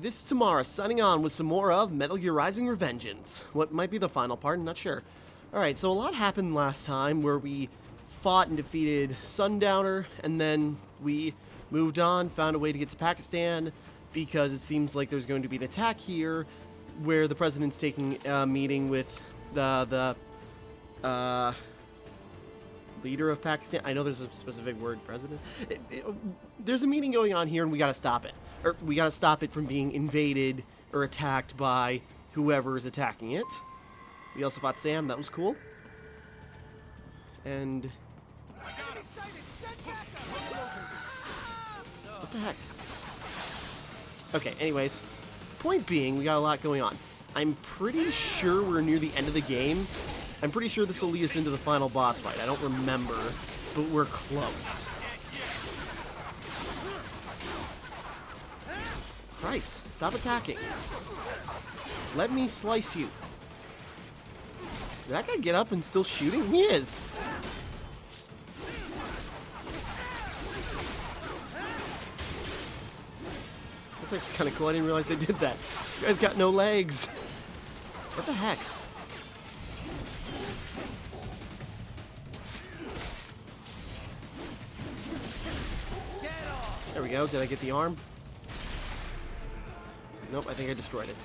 this is Timmara signing on with some more of Metal Gear Rising: Revengeance. What might be the final part, I'm not sure. Alright, so a lot happened last time where we fought and defeated Sundowner, and then we moved on, found a way to get to Pakistan, because it seems like there's going to be an attack here where the president's taking a meeting with the leader of Pakistan. I know there's a specific word, president. There's a meeting going on here, and we gotta stop it. Or we gotta stop it from being invaded or attacked by whoever is attacking it. We also fought Sam. That was cool. And what the heck? Okay, anyways. Point being, we got a lot going on. I'm pretty sure we're near the end of the game. I'm pretty sure this will lead us into the final boss fight. I don't remember, but we're close. Christ, stop attacking. Let me slice you. Did that guy get up and still shooting? He is. That's actually kind of cool. I didn't realize they did that. You guys got no legs. What the heck? There we go. Did I get the arm? Nope, I think I destroyed it.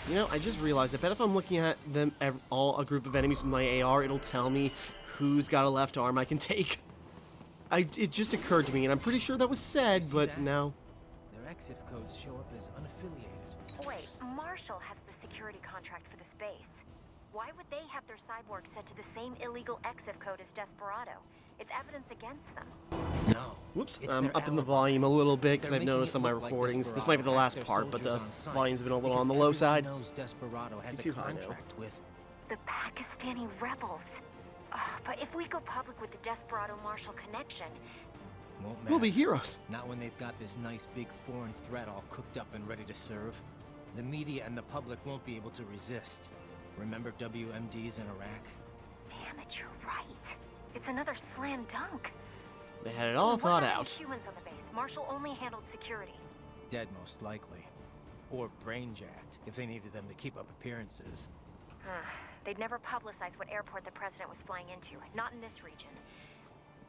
You know, I just realized, I bet if I'm looking at them, a group of enemies with my AR, it'll tell me who's got a left arm I can take. It just occurred to me, and I'm pretty sure that was said, but now... Their exif codes show up as unaffiliated. Wait, Marshall has the security contract for this base. Why would they have their cyborg set to the same illegal exif code as Desperado? It's evidence against them. No. Whoops, I'm upping the volume a little bit because I've noticed on my recordings. This might be the last part, but the volume's been a little on the low side. Desperado has Too a high now. contract with The Pakistani rebels. But if we go public with the Desperado Marshall connection, won't We'll be matter. heroes. Not when they've got this nice big foreign threat all cooked up and ready to serve. The media and the public won't be able to resist. Remember WMDs in Iraq? damn it, you're right. It's another slam dunk. They had it all What thought about out. the humans on the base? Marshall only handled security. Dead most likely. Or brain jacked, if they needed them to keep up appearances. They'd never publicize what airport the president was flying into, not in this region.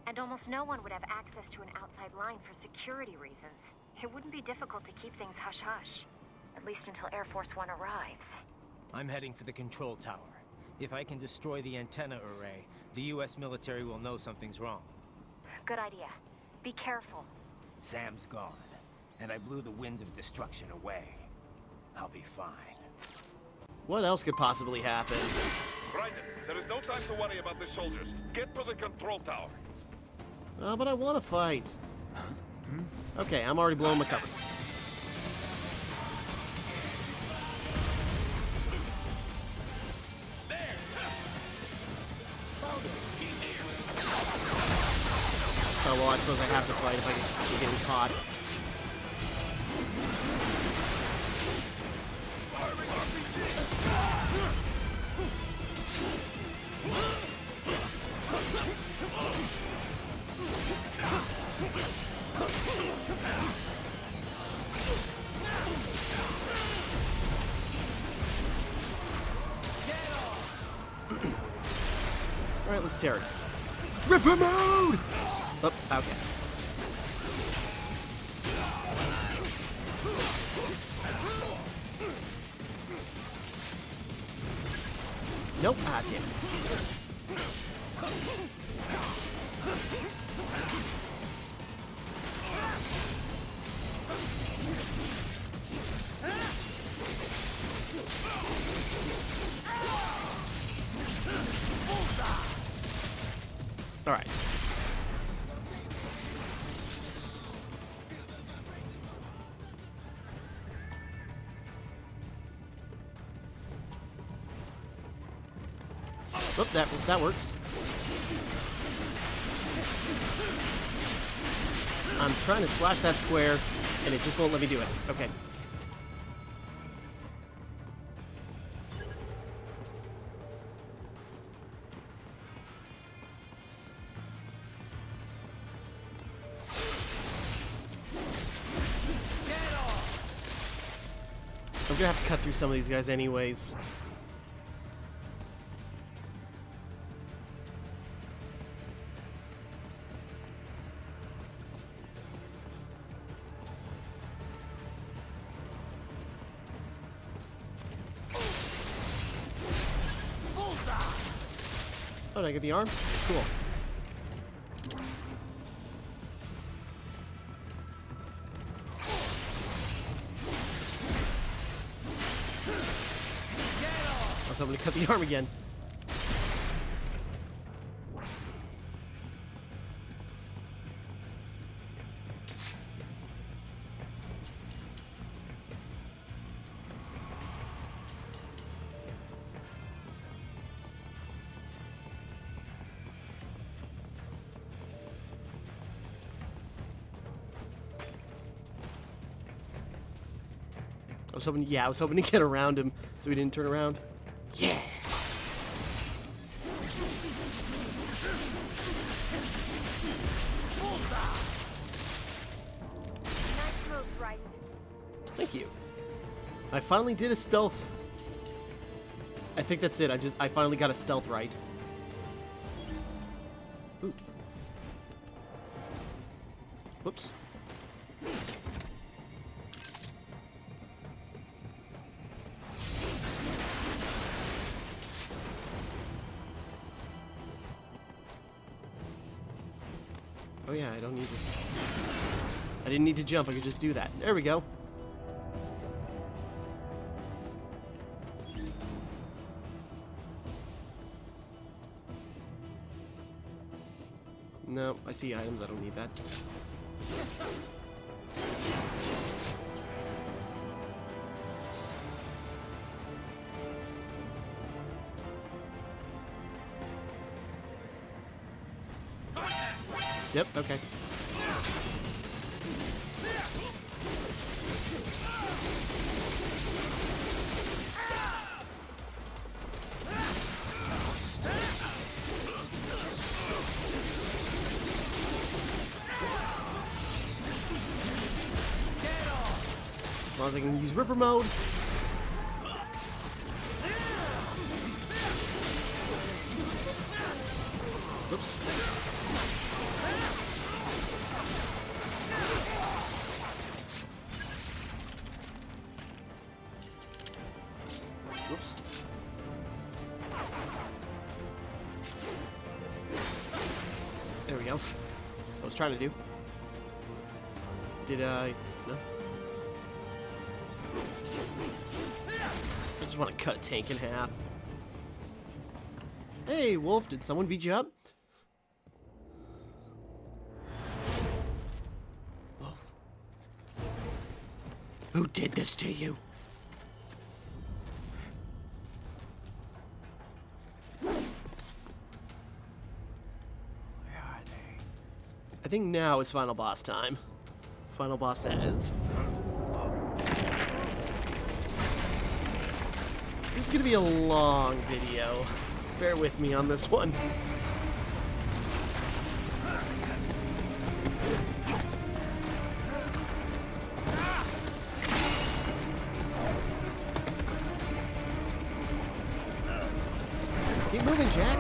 And almost no one would have access to an outside line for security reasons. It wouldn't be difficult to keep things hush-hush. At least until Air Force One arrives. I'm heading for the control tower. If I can destroy the antenna array, the US military will know something's wrong. Good idea. Be careful. Sam's gone, and I blew the winds of destruction away. I'll be fine. What else could possibly happen? Right, there is no time to worry about the soldiers. Get to the control tower. But I want to fight. Okay, I'm already blowing my cover. Oh, well, I suppose I have to fight if I keep getting caught. Alright, let's tear it. Ripper mode! Oh, okay. Nope. Ah, damn it. All right. Oh, that works. I'm trying to slash that square, and it just won't let me do it. Okay. I'm gonna have to cut through some of these guys anyways. Oh, did I get the arm? Cool. I was hoping to cut the arm again. I was hoping to get around him so he didn't turn around. Yeah. Nice move, right? Thank you. I finally did a stealth. I think that's it. I finally got a stealth right. Ooh. Whoops. Oh yeah, I don't need to... I didn't need to jump, I could just do that. There we go. No, I see items, I don't need that. Yep, okay. As long as I can use Ripper mode. Oops. Whoops. There we go. That's what I was trying to do. Did I... No? I just want to cut a tank in half. Hey, Wolf, did someone beat you up? Wolf. Who did this to you? I think now is final boss time. Final boss says. This is gonna be a long video. Bear with me on this one. Keep moving, Jack.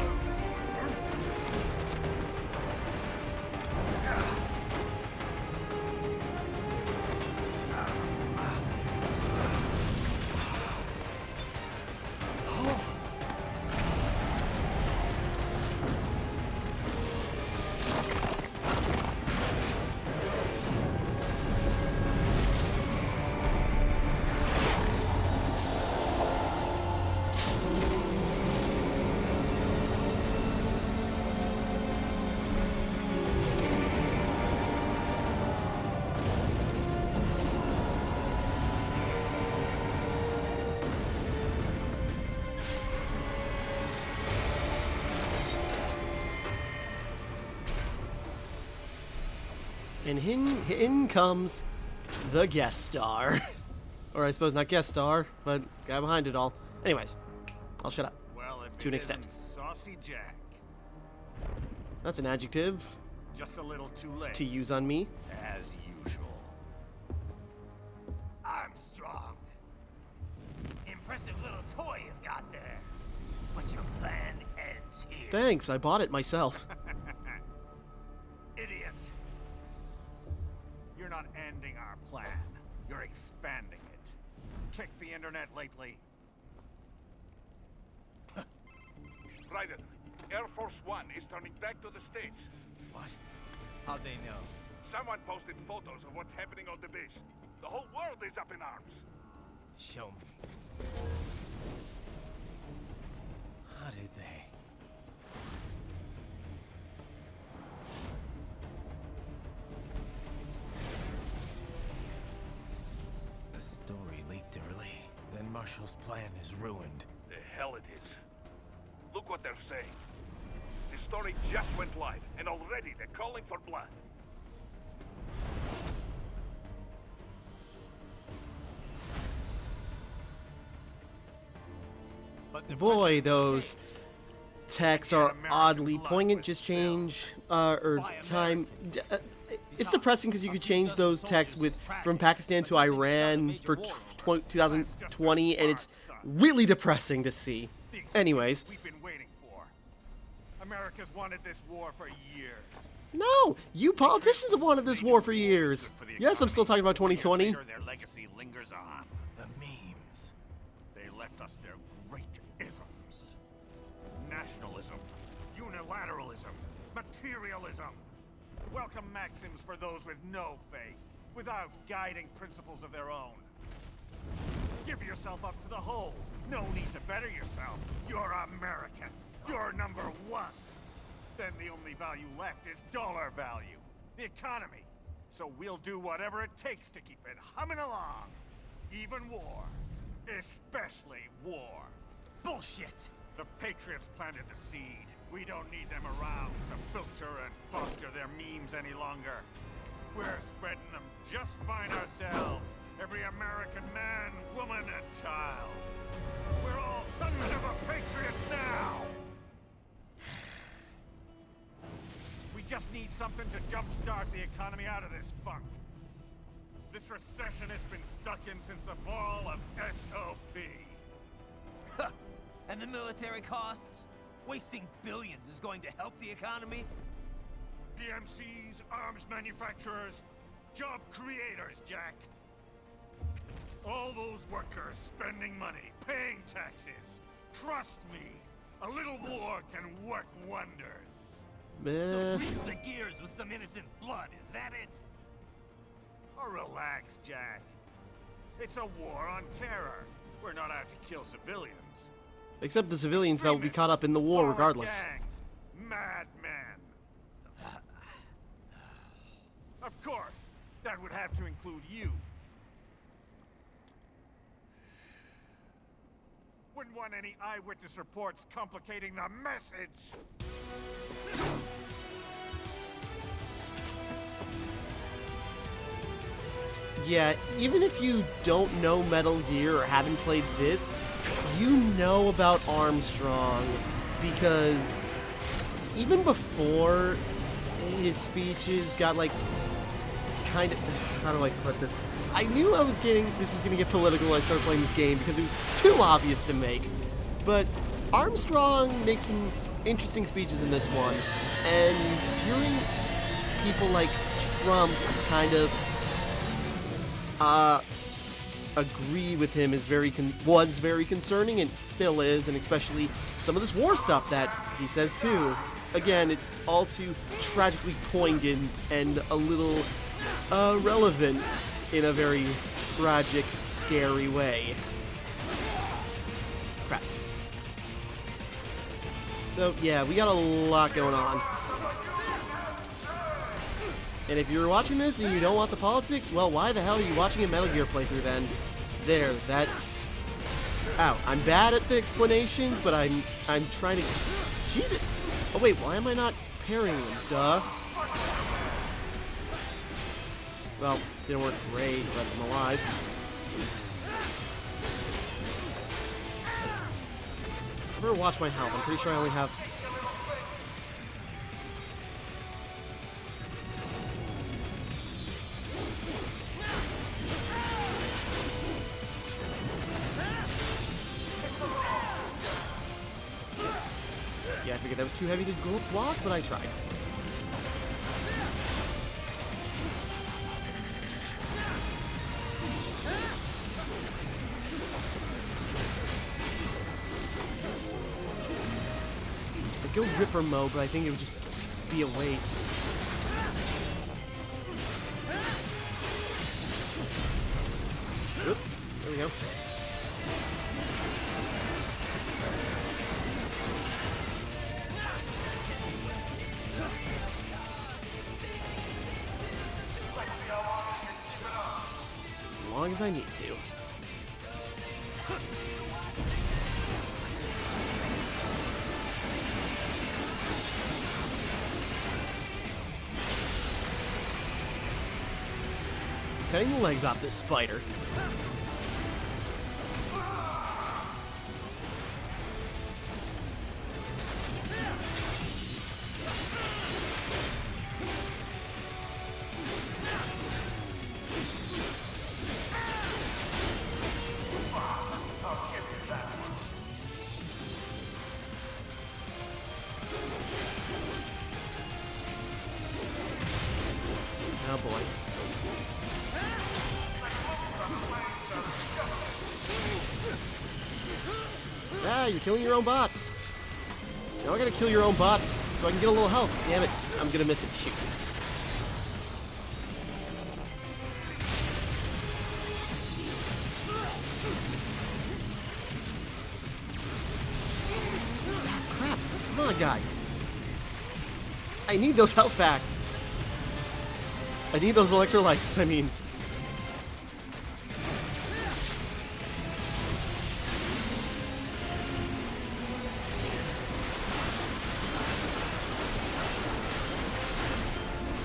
And in comes the guest star. Or I suppose not guest star, but guy behind it all. Anyways, I'll shut up. Well, if to an extent. Saucy Jack. That's an adjective Just a little too late. to use on me. As usual. Armstrong. impressive little toy you've got there. But your plan ends here. Thanks, I bought it myself. Idiot. You're not ending our plan. You're expanding it. Checked the internet lately? Raiden, Air Force One is turning back to the States. What? How'd they know? Someone posted photos of what's happening on the base. The whole world is up in arms. Show me. How did they? The story leaked early. Then Marshall's plan is ruined. The hell it is. Look what they're saying. The story just went live, and already they're calling for blood. But the Boy, Russians those saved. texts are oddly poignant. Just change, or time. It's depressing because you could change those texts from Pakistan to Iran for 2020, and it's really depressing to see. The excuse Anyways, we've been waiting for. America's wanted this war for years. no, you politicians have wanted this war for years. Yes, I'm still talking about 2020. Years later, their legacy lingers on. The memes. They left us their great isms. Nationalism, unilateralism, materialism. Welcome maxims for those with no faith, without guiding principles of their own. Give yourself up to the whole. No need to better yourself. You're American. You're number one. Then the only value left is dollar value, the economy. So we'll do whatever it takes to keep it humming along. Even war. Especially war. Bullshit! The Patriots planted the seed. We don't need them around to filter and foster their memes any longer. We're spreading them just fine ourselves. Every American man, woman, and child. We're all sons of the Patriots now! We just need something to jumpstart the economy out of this funk. This recession it's been stuck in since the fall of SOP. And the military costs? Wasting billions is going to help the economy? DMCs, arms manufacturers, job creators, Jack. All those workers spending money, paying taxes. Trust me, a little war can work wonders. So Meh. grease the gears with some innocent blood, is that it? Oh, relax, Jack. It's a war on terror. We're not out to kill civilians. Except the civilians that will be caught up in the war Boss regardless. Gangs, madmen. Of course, that would have to include you. Wouldn't want any eyewitness reports complicating the message. Yeah, even if you don't know Metal Gear or haven't played this, you know about Armstrong, because even before his speeches got like kind of, how do I put this? I knew this was gonna get political when I started playing this game because it was too obvious to make. But Armstrong makes some interesting speeches in this one, and hearing people like Trump kind of agree with him is was very concerning, and still is, and especially some of this war stuff that he says too. Again, it's all too tragically poignant and a little relevant in a very tragic, scary way. Crap. So yeah, we got a lot going on. And if you're watching this and you don't want the politics, well, why the hell are you watching a Metal Gear playthrough then? There, that... Ow, I'm bad at the explanations, but I'm trying to... Jesus! Oh wait, why am I not parrying them? Duh. Well, didn't work great, but I'm alive. I better watch my health. I'm pretty sure I only have... figured that was too heavy to block, but I tried. I'd go Ripper mode, but I think it would just be a waste. Oop, there we go. As long as I need to. Cutting the legs off this spider. Oh boy. Ah, you're killing your own bots. Now I gotta kill your own bots so I can get a little health. Damn it, I'm gonna miss it. Shoot. Ah, crap. Come on, guy. I need those health packs. I need those electrolytes, I mean.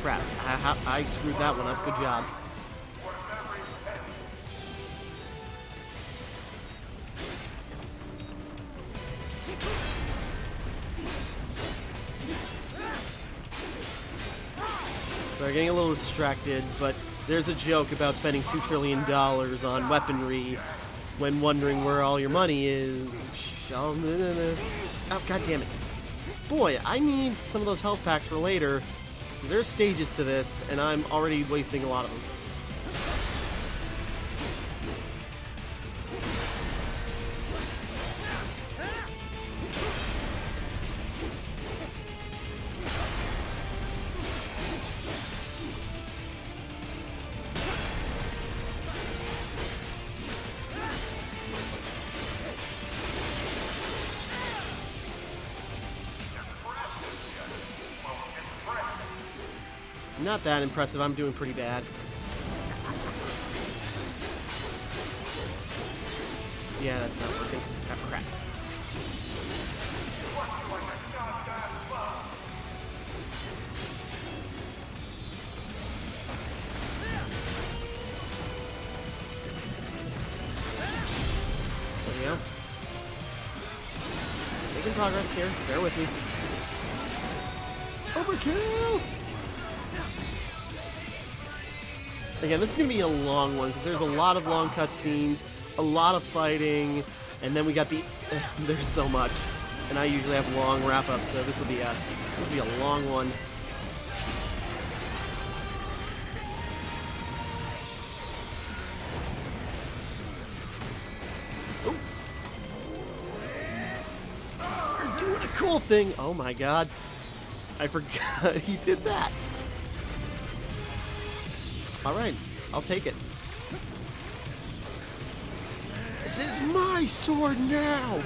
Crap, I screwed that one up. Good job. Sorry, getting a little distracted, but there's a joke about spending $2 trillion on weaponry when wondering where all your money is. Oh, god damn it. Boy, I need some of those health packs for later. There's stages to this, and I'm already wasting a lot of them. Not that impressive. I'm doing pretty bad. Yeah, that's not working. Oh, crap. There we go. Making progress here. Bear with me. Overkill! Again, this is going to be a long one because there's a lot of long cutscenes, a lot of fighting, and then we got the... there's so much. And I usually have long wrap-ups, so this will be a long one. Ooh. You're doing a cool thing! Oh my god. I forgot he did that. Alright, I'll take it. This is my sword now!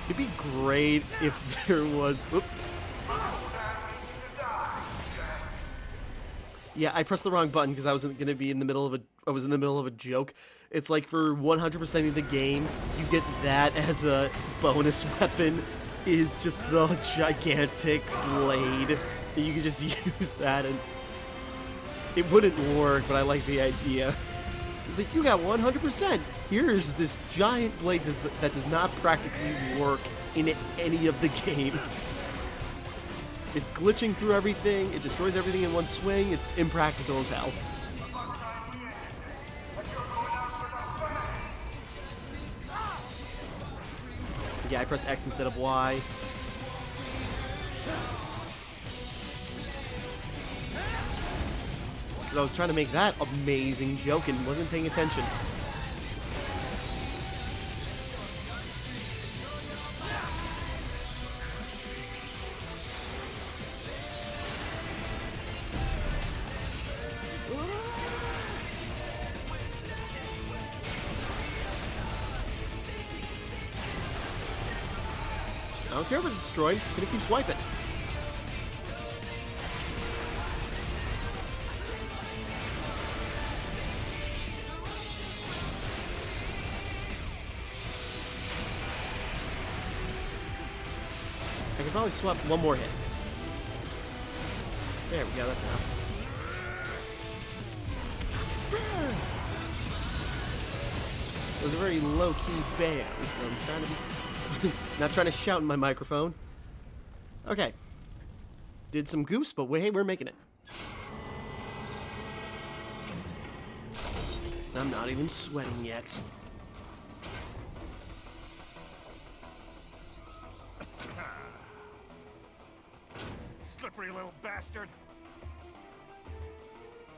It'd be great if there was... Whoop. Yeah, I pressed the wrong button because I wasn't gonna be in the middle of a... I was in the middle of a joke. It's like for 100% of the game, you get that as a bonus weapon, is just the gigantic blade. You can just use that and it wouldn't work, but I like the idea. It's like, you got 100%. Here's this giant blade that does not practically work in any of the game. It's glitching through everything, it destroys everything in one swing, it's impractical as hell. Yeah, I pressed X instead of Y. Because I was trying to make that amazing joke and wasn't paying attention. I don't care if it's destroyed. I'm gonna keep swiping. I can probably swap one more hit. There we go, that's enough. It was a very low-key band, so I'm trying to be... not trying to shout in my microphone. Okay. Did some goose, but hey, we're making it. I'm not even sweating yet. Slippery little bastard.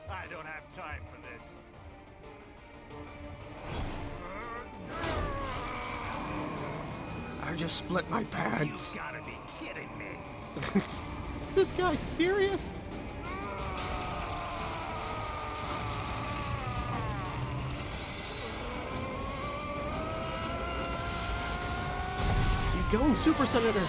I don't have time for this. I just split my pants. You gotta be kidding me. Is this guy serious? He's going Super Senator.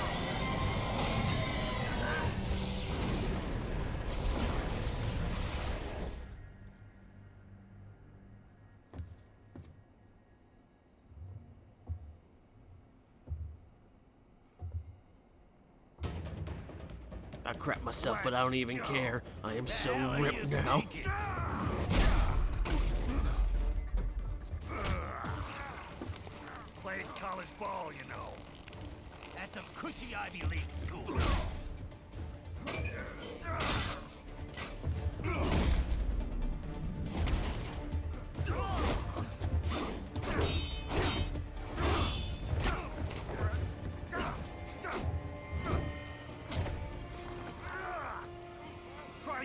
I crap myself, but I don't even care. I am so ripped now. Played college ball, you know. That's a cushy Ivy League school.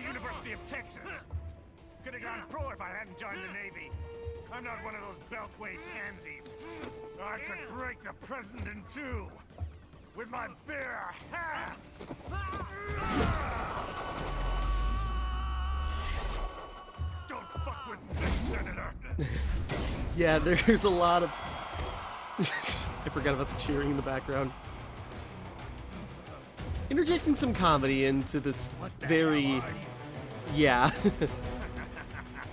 University of Texas. Could have gone pro if I hadn't joined the Navy. I'm not one of those beltway pansies. I could break the president in two with my bare hands. Don't fuck with this, Senator. Yeah, there's a lot of... I forgot about the cheering in the background. Interjecting some comedy into this very... Yeah.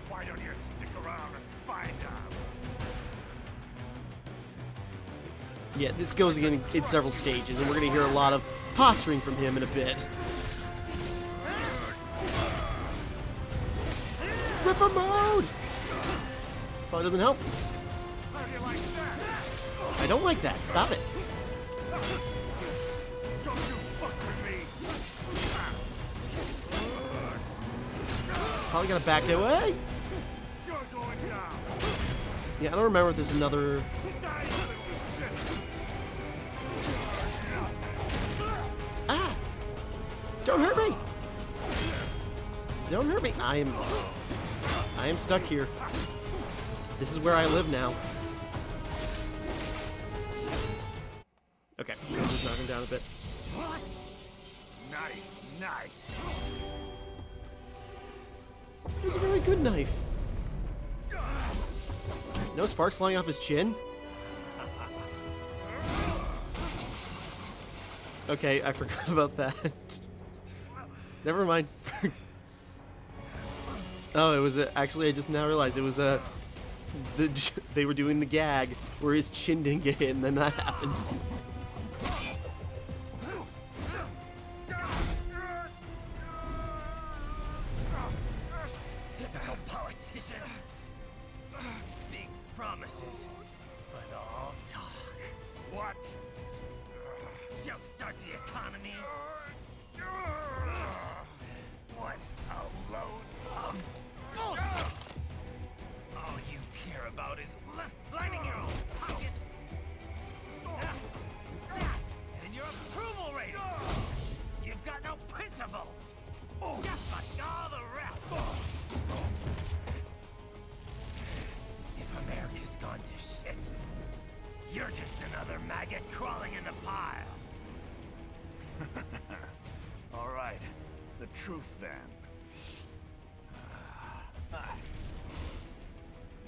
Why don't you stick around and find out? Yeah, this goes again in several stages, and we're going to hear a lot of posturing from him in a bit. Ripper mode! Probably doesn't help. How do you like that? I don't like that. Stop it. Don't you fuck with me. Probably gotta back that way. You're going down. Yeah, I don't remember if there's another... Die, you little shit. Ah! Don't hurt me! Don't hurt me! I am stuck here. This is where I live now. Okay, just knock him down a bit. Nice knife. It was a very good knife. No sparks flying off his chin? Okay, I forgot about that. Never mind. Oh, it was actually, I just now realized it was they were doing the gag where his chin didn't get hit, and then that happened. Typical politician. Big promises, but all talk. What? Jumpstart the economy. What a load of bullshit! All you care about is lining your own pockets. truth then.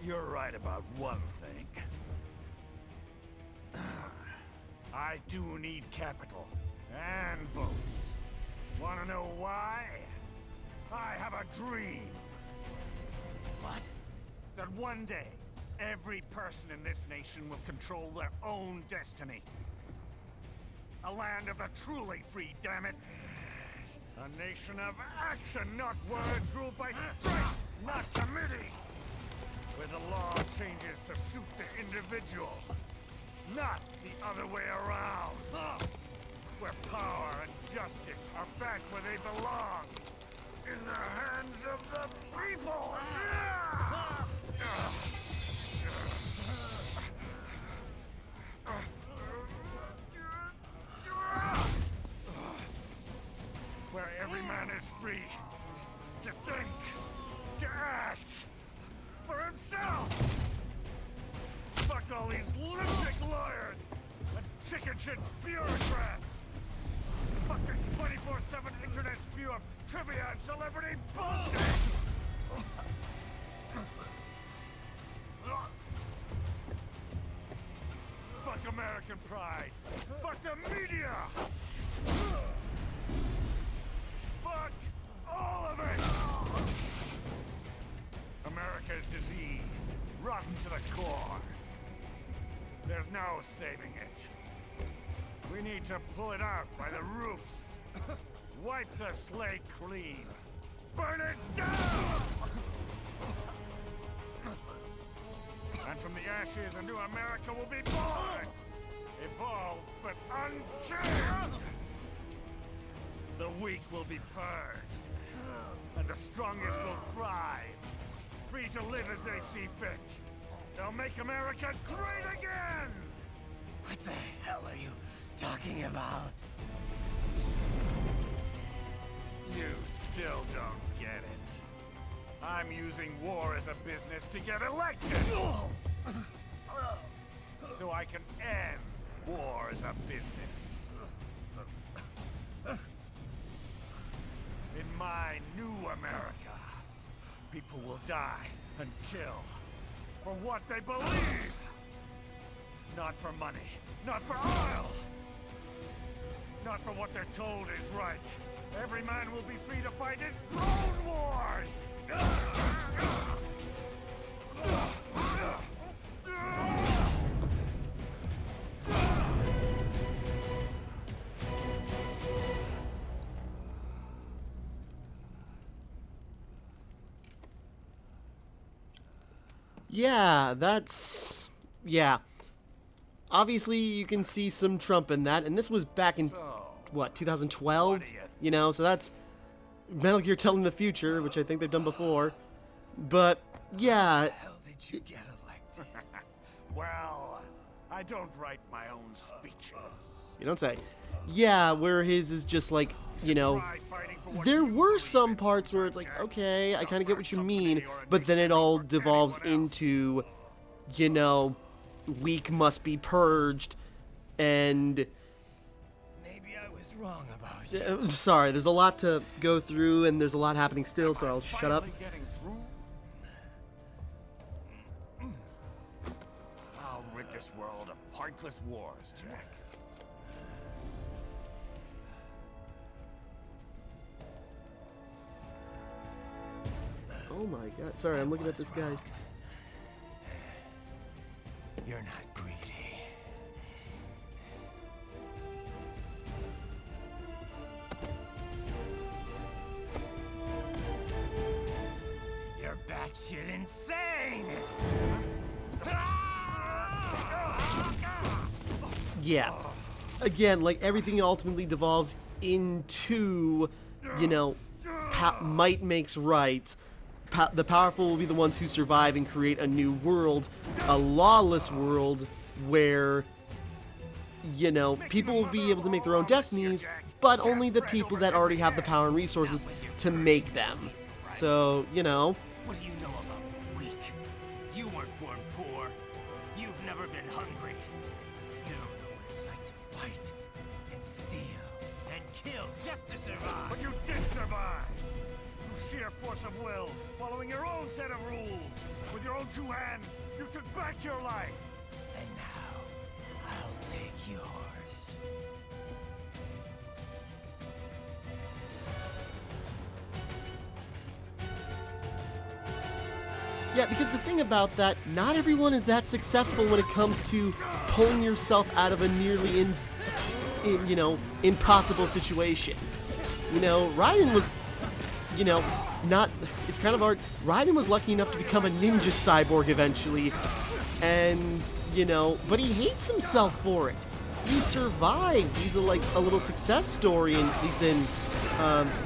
You're right about one thing. I do need capital and votes. Wanna know why? I have a dream. What? That one day, every person in this nation will control their own destiny. A land of the truly free, damn it. A nation of action, not words, ruled by strength, not committee. Where the law changes to suit the individual, not the other way around. Where power and justice are back where they belong. In the hands of the people! Where every man is free to think, to act for himself! Fuck all these lunatic lawyers and chicken shit bureaucrats! Fuck this 24/7 internet spew of trivia and celebrity bullshit! Fuck American pride! Fuck the media! Fuck all of it! America is diseased, rotten to the core. There's no saving it. We need to pull it out by the roots. Wipe the slate clean. Burn it down! And from the ashes, a new America will be born! Evolved, but unchained! The weak will be purged. And the strongest will thrive. Free to live as they see fit. They'll make America great again! What the hell are you talking about? You still don't get it. I'm using war as a business to get elected! So I can end war as a business. In my new America, people will die and kill for what they believe! Not for money, not for oil! Not for what they're told is right. Every man will be free to fight his own wars! Yeah, that's... yeah. Obviously, you can see some Trump in that, and this was back in, what, 2012? what do you You know, so that's Metal Gear telling the future, which I think they've done before. But, yeah, How did you get elected? Well, I don't write my own speeches. you don't say. Yeah, where his is just like, you know, Try fighting for what there you were believe some in, parts where it's like, Jack. okay, I Not kind of for get a what you company mean, or a but then it nation all or for devolves anyone else. into, you know, weak must be purged, and... Maybe I was wrong about you. sorry, there's a lot to go through, and there's a lot happening still, so I'll shut up. Finally getting through? I'll rid this world of pointless wars, Jack. Oh my god, sorry, I'm looking at this guy's... You're not greedy. You're batshit insane! Yeah. Again, like, everything ultimately devolves into, you know, might makes right. The powerful will be the ones who survive and create a new world, a lawless world where, you know, people will be able to make their own destinies, but only the people that already have the power and resources to make them. So, you know, What do you know about being weak? You weren't born poor. You've never been hungry. You don't know what it's like to fight and steal and kill just to survive. But you did survive! force of will, following your own set of rules. With your own two hands, you took back your life. And now, I'll take yours. Yeah, because the thing about that, not everyone is that successful when it comes to pulling yourself out of a nearly impossible situation. You know, Raiden was, it's kind of hard. Raiden was lucky enough to become a ninja cyborg eventually, and, but he hates himself for it. He survived. He's a little success story, at least in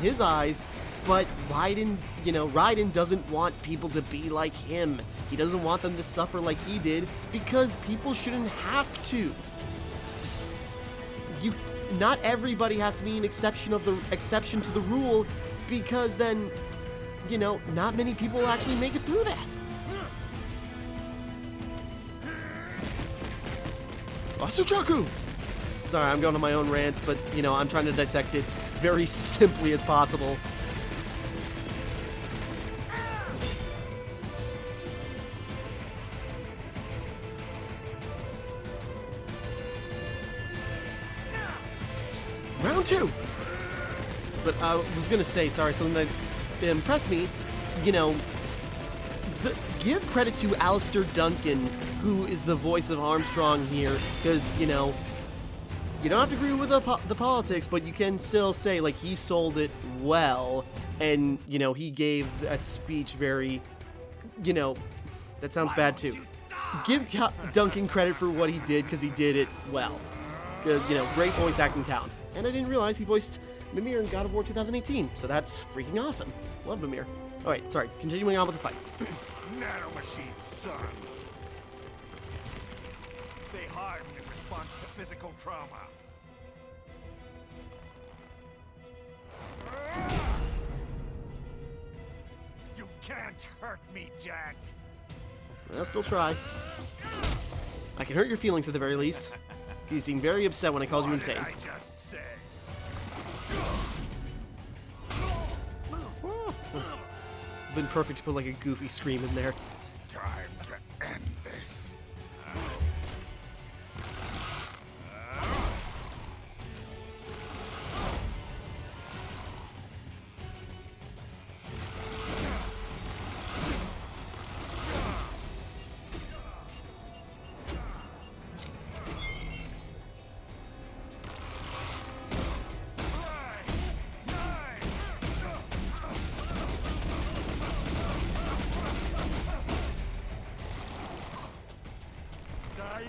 his eyes. But Raiden doesn't want people to be like him. He doesn't want them to suffer like he did, because people shouldn't have to. Not everybody has to be an exception to the rule, because then, not many people will actually make it through that. Asuchaku! Sorry, I'm going on my own rants, but, I'm trying to dissect it very simply as possible. Round 2! But I was gonna say, something that impressed me, give credit to Alistair Duncan, who is the voice of Armstrong here, because, you don't have to agree with the politics, but you can still say, he sold it well, and, he gave that speech very, that sounds bad too. Give Duncan credit for what he did, because he did it well. Because, great voice acting talent. And I didn't realize he voiced Mimir in God of War 2018, so that's freaking awesome. Love Mimir. Alright, sorry, continuing on with the fight. Nanomachines, son. They harden in response to physical trauma. You can't hurt me, Jack. I'll still try. I can hurt your feelings at the very least. You seem very upset when I called you insane. What did I just say? Been perfect to put a goofy scream in there. Time to end this.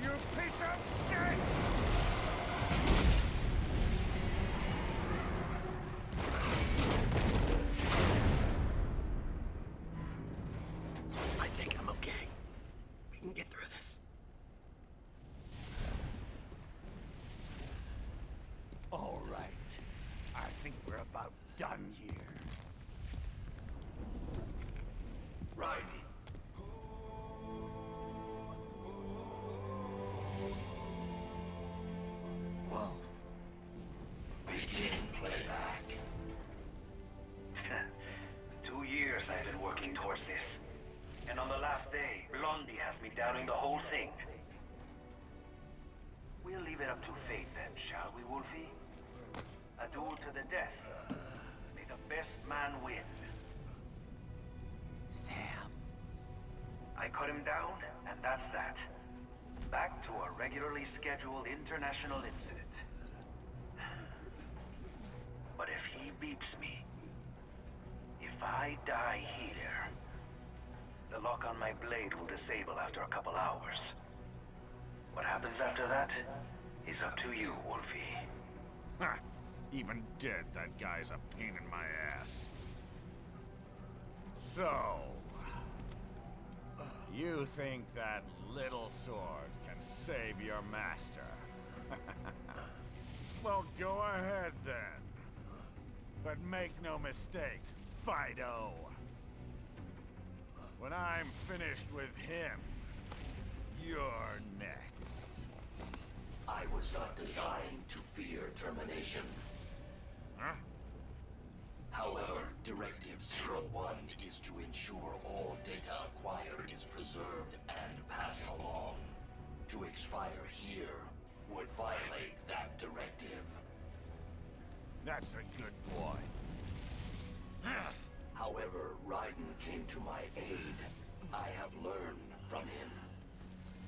You piece of shit! I think I'm okay. We can get through this. All right. I think we're about done here. Right. Wolf. Begin playback. 2 years I've been working towards this. And on the last day, Blondie has me doubting the whole thing. We'll leave it up to fate then, shall we, Wolfie? A duel to the death. May the best man win. Sam. I cut him down, and that's that. Back to a regularly scheduled international incident. But if he beats me, if I die here, the lock on my blade will disable after a couple hours. What happens after that is up to you, Wolfie. Ha! Even dead, that guy's a pain in my ass. So... you think that little sword can save your master? Well, go ahead then. But make no mistake, Fido. When I'm finished with him, you're next. I was not designed to fear termination. Huh? However, Directive Objective 01 is to ensure all data acquired is preserved and passed along. To expire here would violate that directive. That's a good boy. However, Raiden came to my aid. I have learned from him.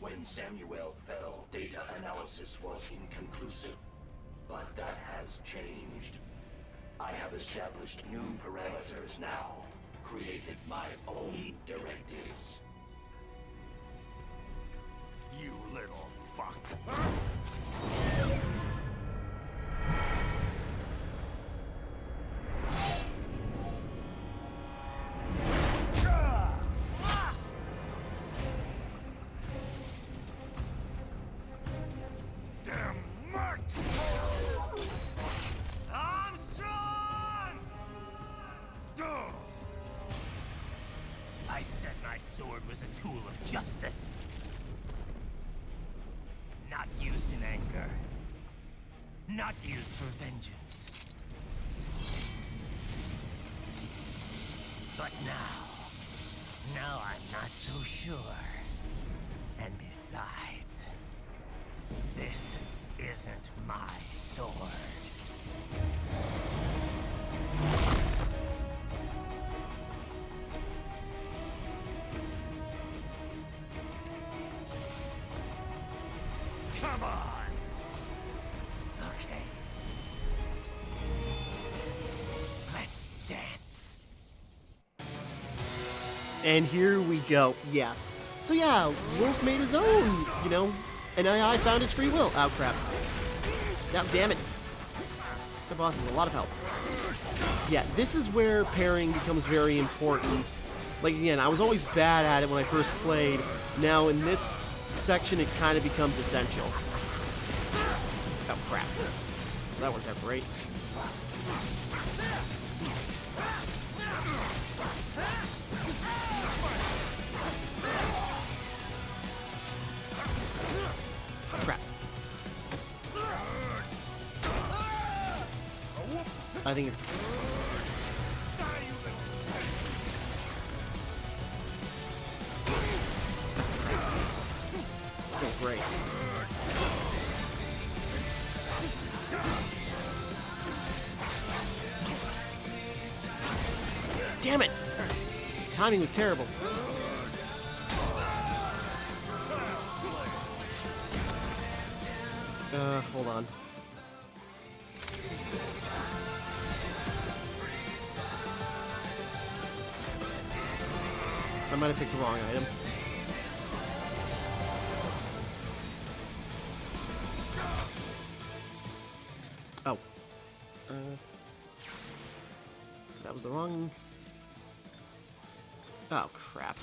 When Samuel fell, data analysis was inconclusive. But that has changed. I have established new parameters now, created my own directives. You little fuck. Damn much! Armstrong! Duh! I said my sword was a tool of justice. Not used in anger. Not used for vengeance. But now I'm not so sure. And besides, this isn't my sword. Come on! Okay. Let's dance. And here we go. Yeah. So yeah, Wolf made his own, you know, and I found his free will. Oh crap. God damn it. The boss has a lot of help. Yeah, this is where pairing becomes very important. Like again, I was always bad at it when I first played. Now in this section, it kind of becomes essential. Oh crap. That worked out great. Crap. I think it's... Still great. Damn it! Timing was terrible. Hold on. I might have picked the wrong item. Oh. That was the wrong... Oh, crap.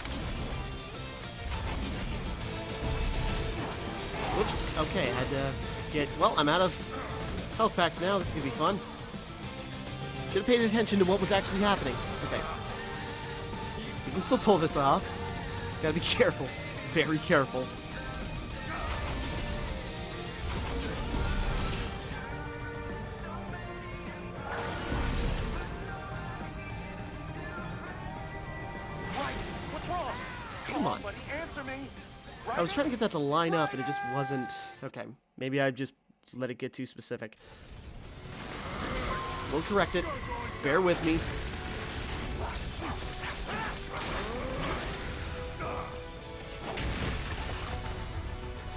Whoops. Okay, I had to get... Well, I'm out of health packs now. This is going to be fun. Should have paid attention to what was actually happening. Okay. You can still pull this off. Just got to be careful. Very careful. Come on. I was trying to get that to line up, and it just wasn't... Okay, maybe I just let it get too specific. We'll correct it. Bear with me.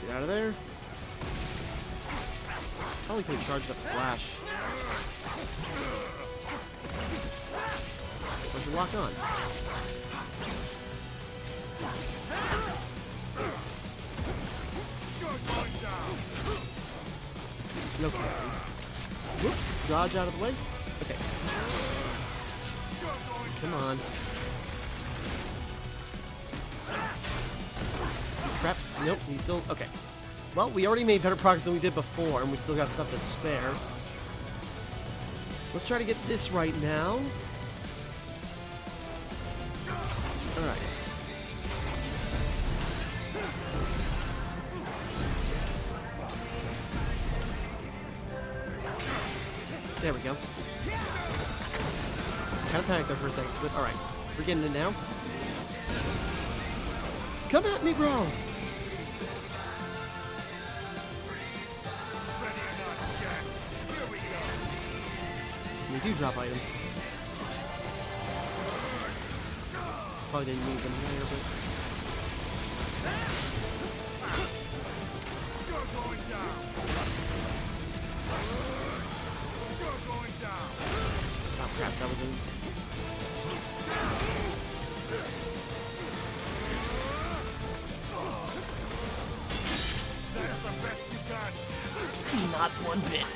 Get out of there. Probably could have charged up Slash. Where's the lock on? Okay. Whoops. Dodge out of the way. Okay. Come on. Crap. Nope. He's still... Okay. Well, we already made better progress than we did before, and we still got stuff to spare. Let's try to get this right now. Alright. There we go. Kind of panic there for a second, but alright. We're getting it now. Come at me, bro! Ready or not, Jack. Here we go. We do drop items. Probably didn't need them there, but... You're going down. You're going down. Oh crap, that was in... That's the best you got. Not one bit.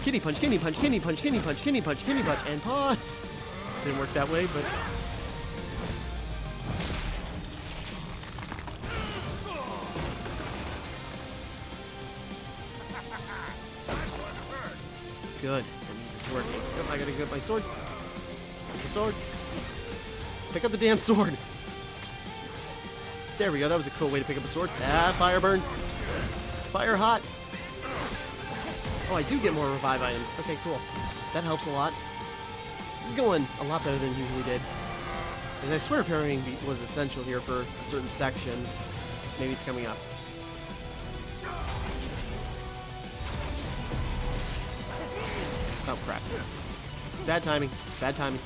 Kidney punch, kidney punch, kidney punch, kidney punch, kidney punch, kidney punch, and pause! Didn't work that way, but... Good. That means it's working. Yep, I gotta get my sword. The sword. Pick up the damn sword. There we go. That was a cool way to pick up a sword. Ah, fire burns. Fire hot. Oh, I do get more revive items. Okay, cool. That helps a lot. This is going a lot better than it usually did. Because I swear parrying was essential here for a certain section. Maybe it's coming up. Oh, crap. Bad timing. Bad timing.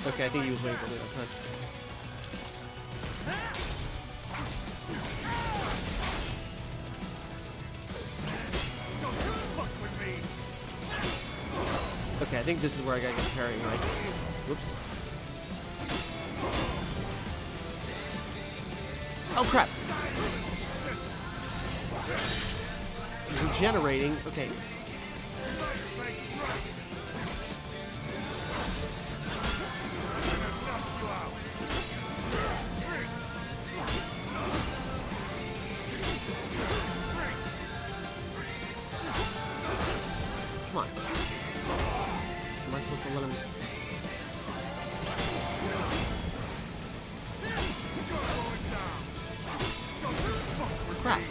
Okay, I think he was waiting for me that time. Okay, I think this is where I gotta get parrying, right? Whoops. Oh crap! He's regenerating. Okay. Come on. Am I supposed to let him... Crap.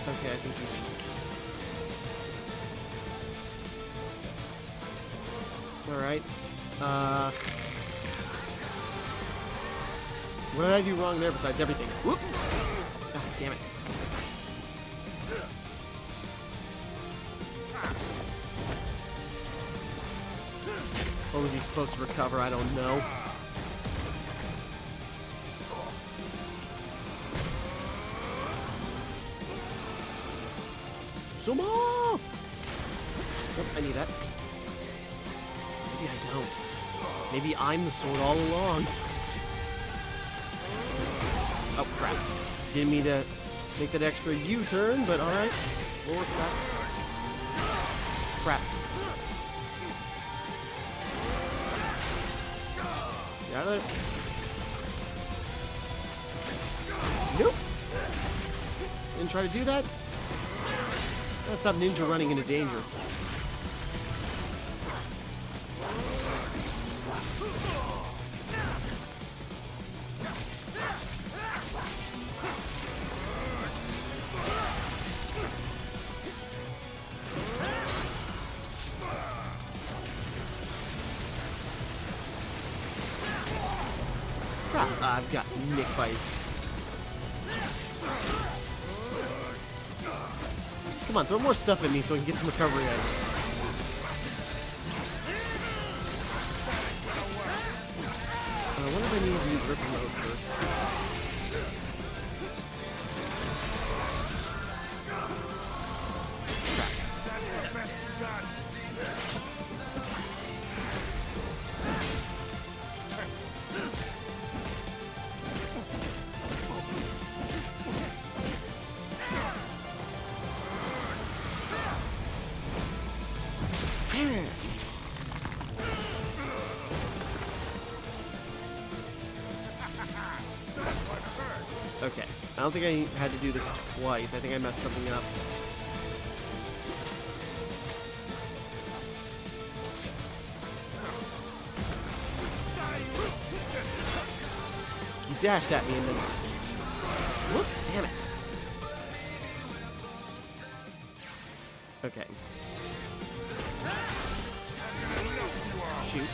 Okay, I think he's just... Alright. What did I do wrong there besides everything? Whoop! God damn it. What was he supposed to recover? I don't know. Sumo! Oh, I need that. Maybe I don't. Maybe I'm the sword all along. Oh, crap. Didn't mean to make that extra U-turn, but alright. We'll work with that. Crap. Get out of there. Nope. Didn't try to do that. Gotta stop ninja running into danger. Crap, I've got nick by his... Come on, throw more stuff at me so I can get some recovery items. I wonder if I need to use Ripper Mode first. don't think I had to do this twice. I think I messed something up. You dashed at me and then... Whoops, damn it. Okay. Shoot.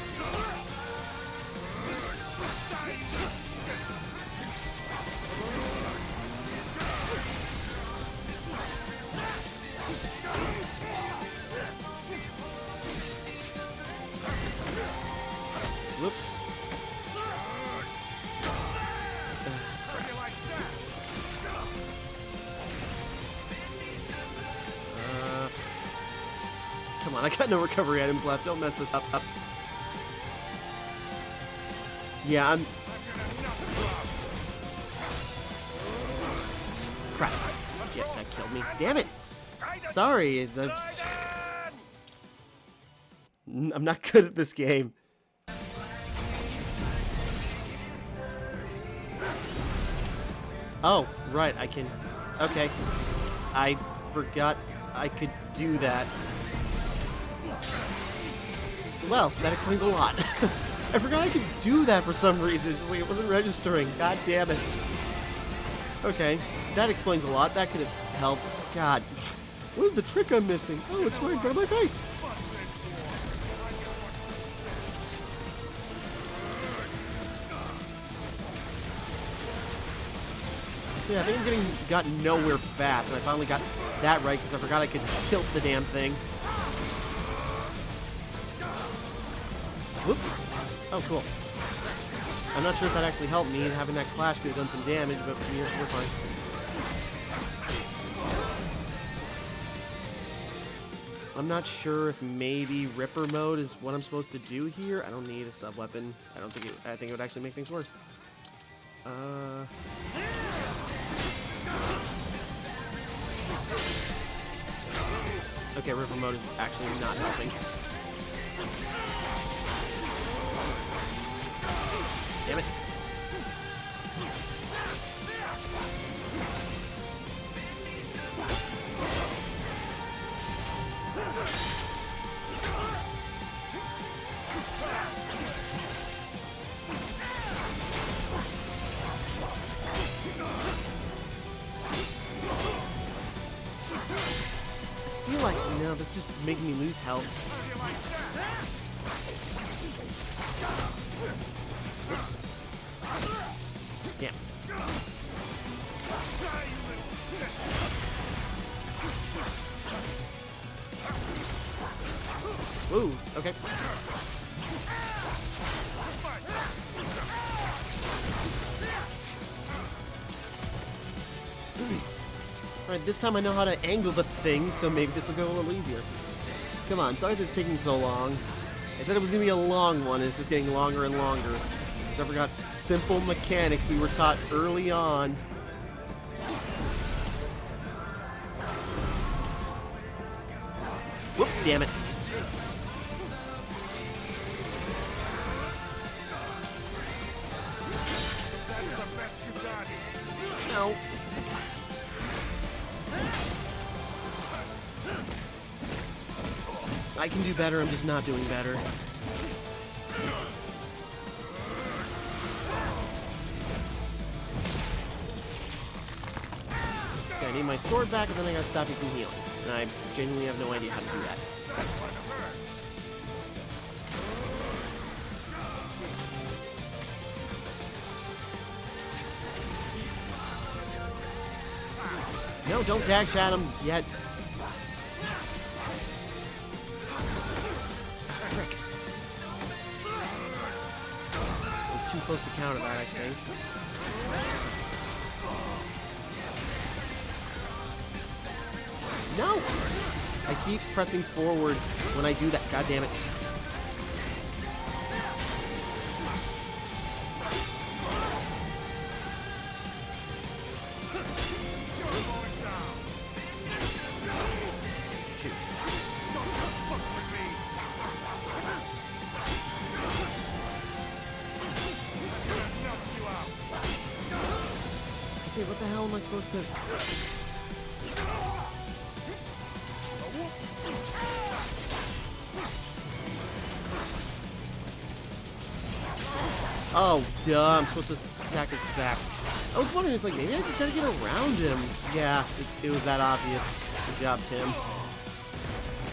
Whoops. Come on, I got no recovery items left. Don't mess this up. Yeah, I'm... Crap. Yeah, that killed me. Damn it! Sorry. I'm not good at this game. Oh, right, I can... Okay. I forgot I could do that. Well, that explains a lot. I forgot I could do that for some reason. It's just like it wasn't registering. God damn it. Okay, that explains a lot. That could have helped. God. What is the trick I'm missing? Oh, it's right in front of my face. So yeah, I think I'm gotten nowhere fast, and I finally got that right because I forgot I could tilt the damn thing. Whoops. Oh, cool. I'm not sure if that actually helped me. Having that clash could have done some damage, but we're fine. I'm not sure if maybe Ripper mode is what I'm supposed to do here. I don't need a sub-weapon. I think it would actually make things worse. Okay, Ripper mode is actually not helping. Damn it. I feel like, no, that's just making me lose health. Whoops. Damn. Woo, okay. Alright, this time I know how to angle the thing, so maybe this will go a little easier. Come on, sorry this is taking so long. I said it was going to be a long one, and it's just getting longer and longer. Because I forgot simple mechanics we were taught early on. Whoops, damn it. No. I can do better, I'm just not doing better. Okay, I need my sword back, and then I gotta stop you from healing. And I genuinely have no idea how to do that. No, don't dash at him yet. Frick. I was too close to counter that, I think. No! I keep pressing forward when I do that. God damn it. What the hell am I I supposed to... Oh, duh, I'm supposed to attack his back. I was wondering, it's like, maybe I just gotta get around him. Yeah, it was that obvious. Good job, Tim.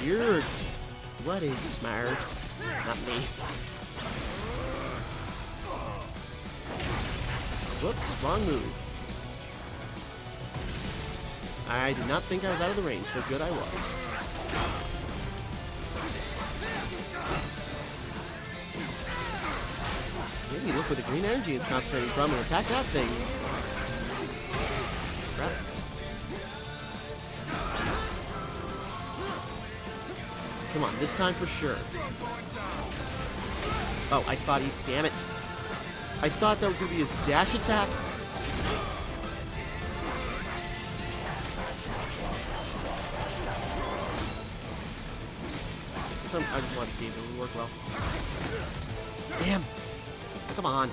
You're bloody smart. Not me. Whoops, wrong move. I did not think I was out of the range, so good I was. Maybe look where the green energy it's concentrating from and attack that thing. Crap. Come on, this time for sure. Oh, I thought he... Damn it. I thought that was going to be his dash attack. I just wanted to see if it would work well. Damn. Come on.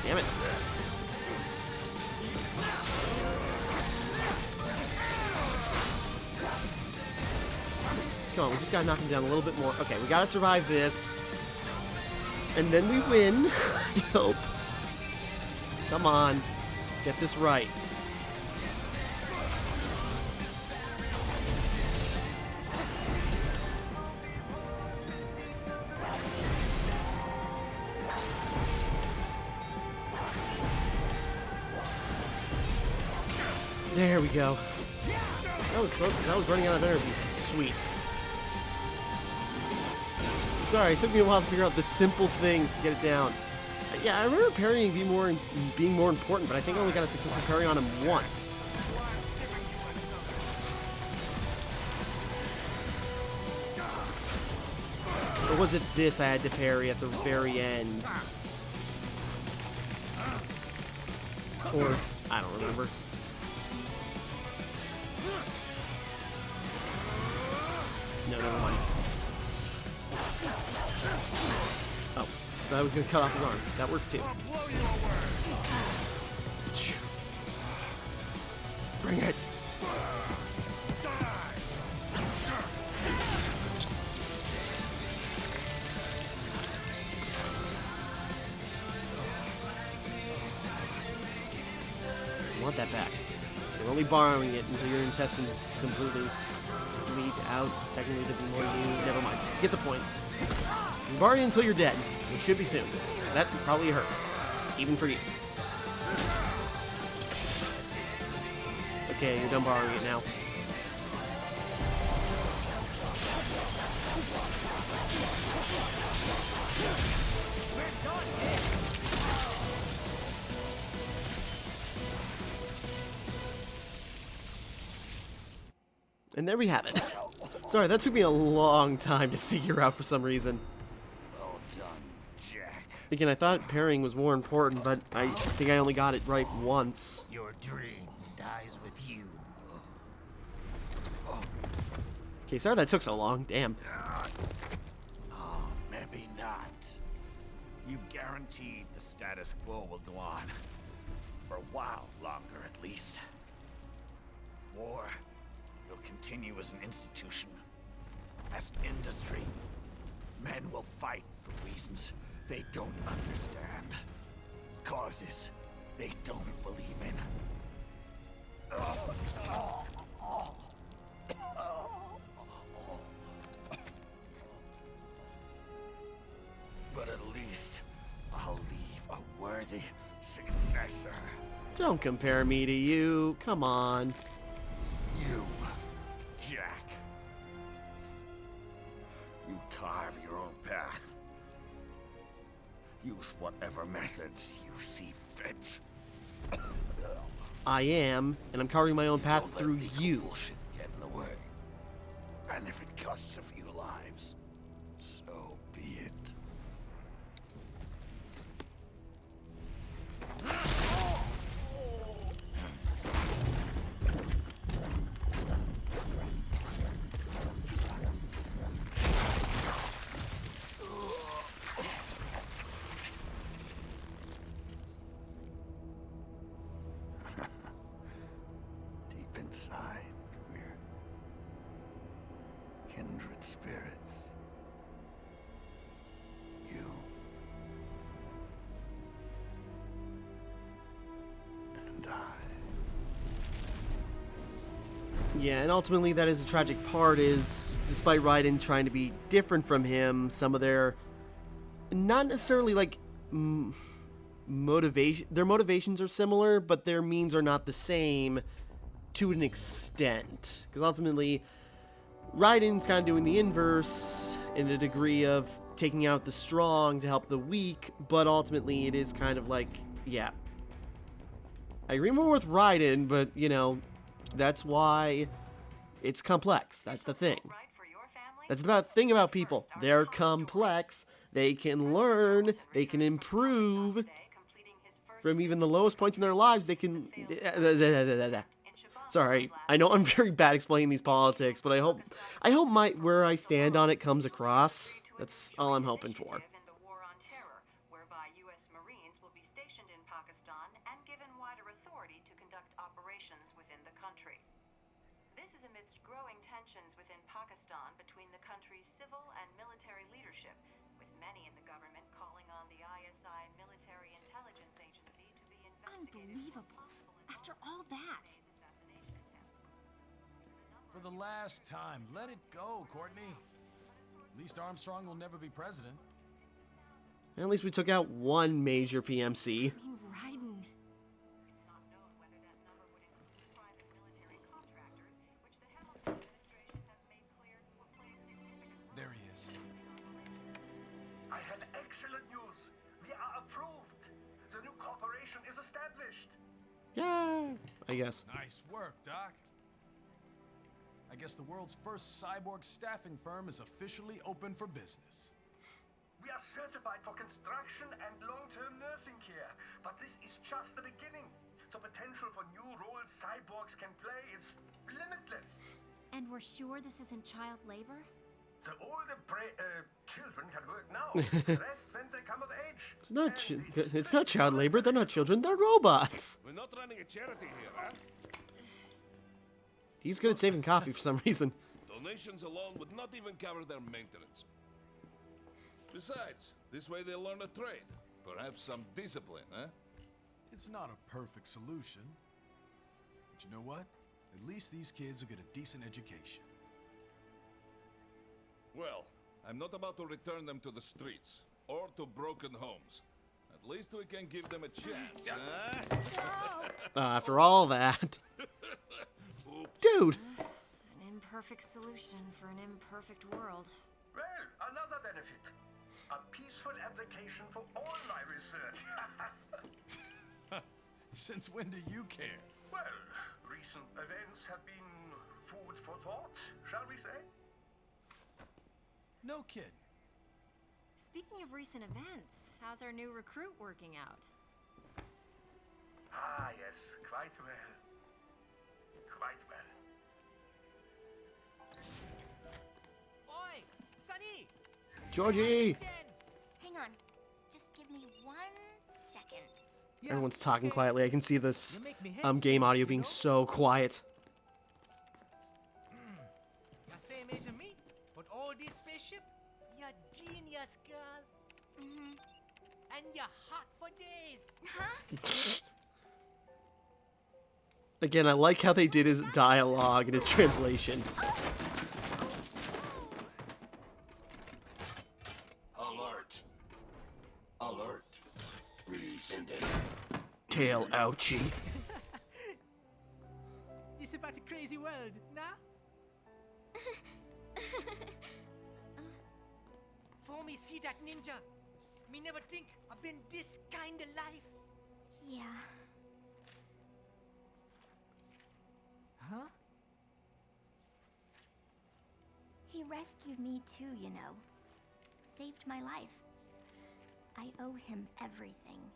Damn it. Come on, we just gotta knock him down a little bit more. Okay, we gotta survive this. And then we win. I hope. Come on. Get this right. There we go. That was close because I was running out of energy. Sweet. Sorry, it took me a while to figure out the simple things to get it down. Yeah, I remember parrying being more important, but I think I only got a successful parry on him once. Or was it this I had to parry at the very end? Or, I don't remember. No, never mind. Oh, I was going to cut off his arm. That works too. Bring it. I want that back. You're only borrowing it until your intestines completely bleed out. Technically, to be more you. Never mind. Get the point. You're borrowing it until you're dead, which should be soon. That probably hurts, even for you. Okay, you're done borrowing it now. And there we have it. Sorry, that took me a long time to figure out for some reason. Well done, Jack. Again, I thought parrying was more important, but I think I only got it right once. Your dream dies with you. Okay, sorry that took so long. Damn. Oh, maybe not. You've guaranteed the status quo will go on. For a while longer, at least. War will continue as an institution, as an industry. Men will fight for reasons they don't understand. Causes they don't believe in. But at least I'll leave a worthy successor. Don't compare me to you. Come on. You, Jack. You carve your own path. Use whatever methods you see fit. I am, and I'm carving my own path Don't let through legal you. bullshit get in the way. And if it costs a few lives, so be it. inside, we're kindred spirits. You and I. Yeah, and ultimately that is the tragic part is, despite Raiden trying to be different from him, some of their, not necessarily like, their motivations are similar, but their means are not the same to an extent. Because ultimately, Raiden's kind of doing the inverse in a degree of taking out the strong to help the weak, but ultimately it is kind of like, yeah. I agree more with Raiden, but, you know, that's why it's complex. That's the thing. That's the thing about people. They're complex. They can learn. They can improve. From even the lowest points in their lives, they can... Sorry, I know I'm very bad explaining these politics, but I hope where I stand on it comes across. That's all I'm hoping for. This is amidst growing tensions within Pakistan between the country's civil and military leadership, with many in the government calling on the ISI military intelligence agency to be investigated. Unbelievable. After all that. For the last time, let it go, Courtney. At least Armstrong will never be president. At least we took out one major PMC. I mean, Raiden. It's not known whether that number would include private military contractors, which the Hamilton administration has made clear will play a significant role. There he is. I have excellent news. We are approved. The new corporation is established. Yeah, I guess. Nice work, Doc. I guess the world's first cyborg staffing firm is officially open for business. We are certified for construction and long-term nursing care, but this is just the beginning. The potential for new roles cyborgs can play is limitless. And we're sure this isn't child labor? The older children can work now. The rest when they come of age. It's not child labor. They're not children. They're robots. We're not running a charity here, huh? He's good at saving coffee for some reason. Donations alone would not even cover their maintenance. Besides, this way they'll learn a trade. Perhaps some discipline, huh? It's not a perfect solution. But you know what? At least these kids will get a decent education. Well, I'm not about to return them to the streets or to broken homes. At least we can give them a chance, huh? After all that. Dude! An imperfect solution for an imperfect world. Well, another benefit. A peaceful application for all my research. Since when do you care? Well, recent events have been food for thought, shall we say? No kidding. Speaking of recent events, how's our new recruit working out? Ah, yes, quite well. Quite well. Oi, Sonny! Georgie! Hang on. Just give me 1 second. Everyone's talking quietly. I can see this game audio being so quiet. You same age as me, but all this spaceship, you're genius, girl. Mm-hmm. And you're hot for days. Huh? Again, I like how they did his dialogue and his translation. Alert. Alert. Rescinding. Tail ouchie. This is about a crazy world, nah? For me see that ninja, me never think I've been this kind of life. Yeah. Huh? He rescued me too, you know. Saved my life. I owe him everything.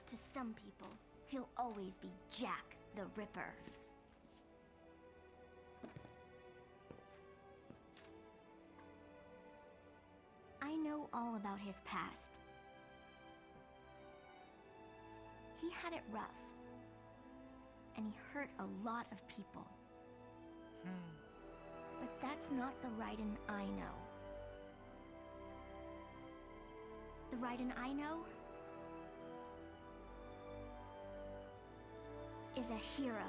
To some people, he'll always be Jack the Ripper. I know all about his past. He had it rough. and he hurt a lot of people. But that's not the Raiden I know. The Raiden I know is a hero.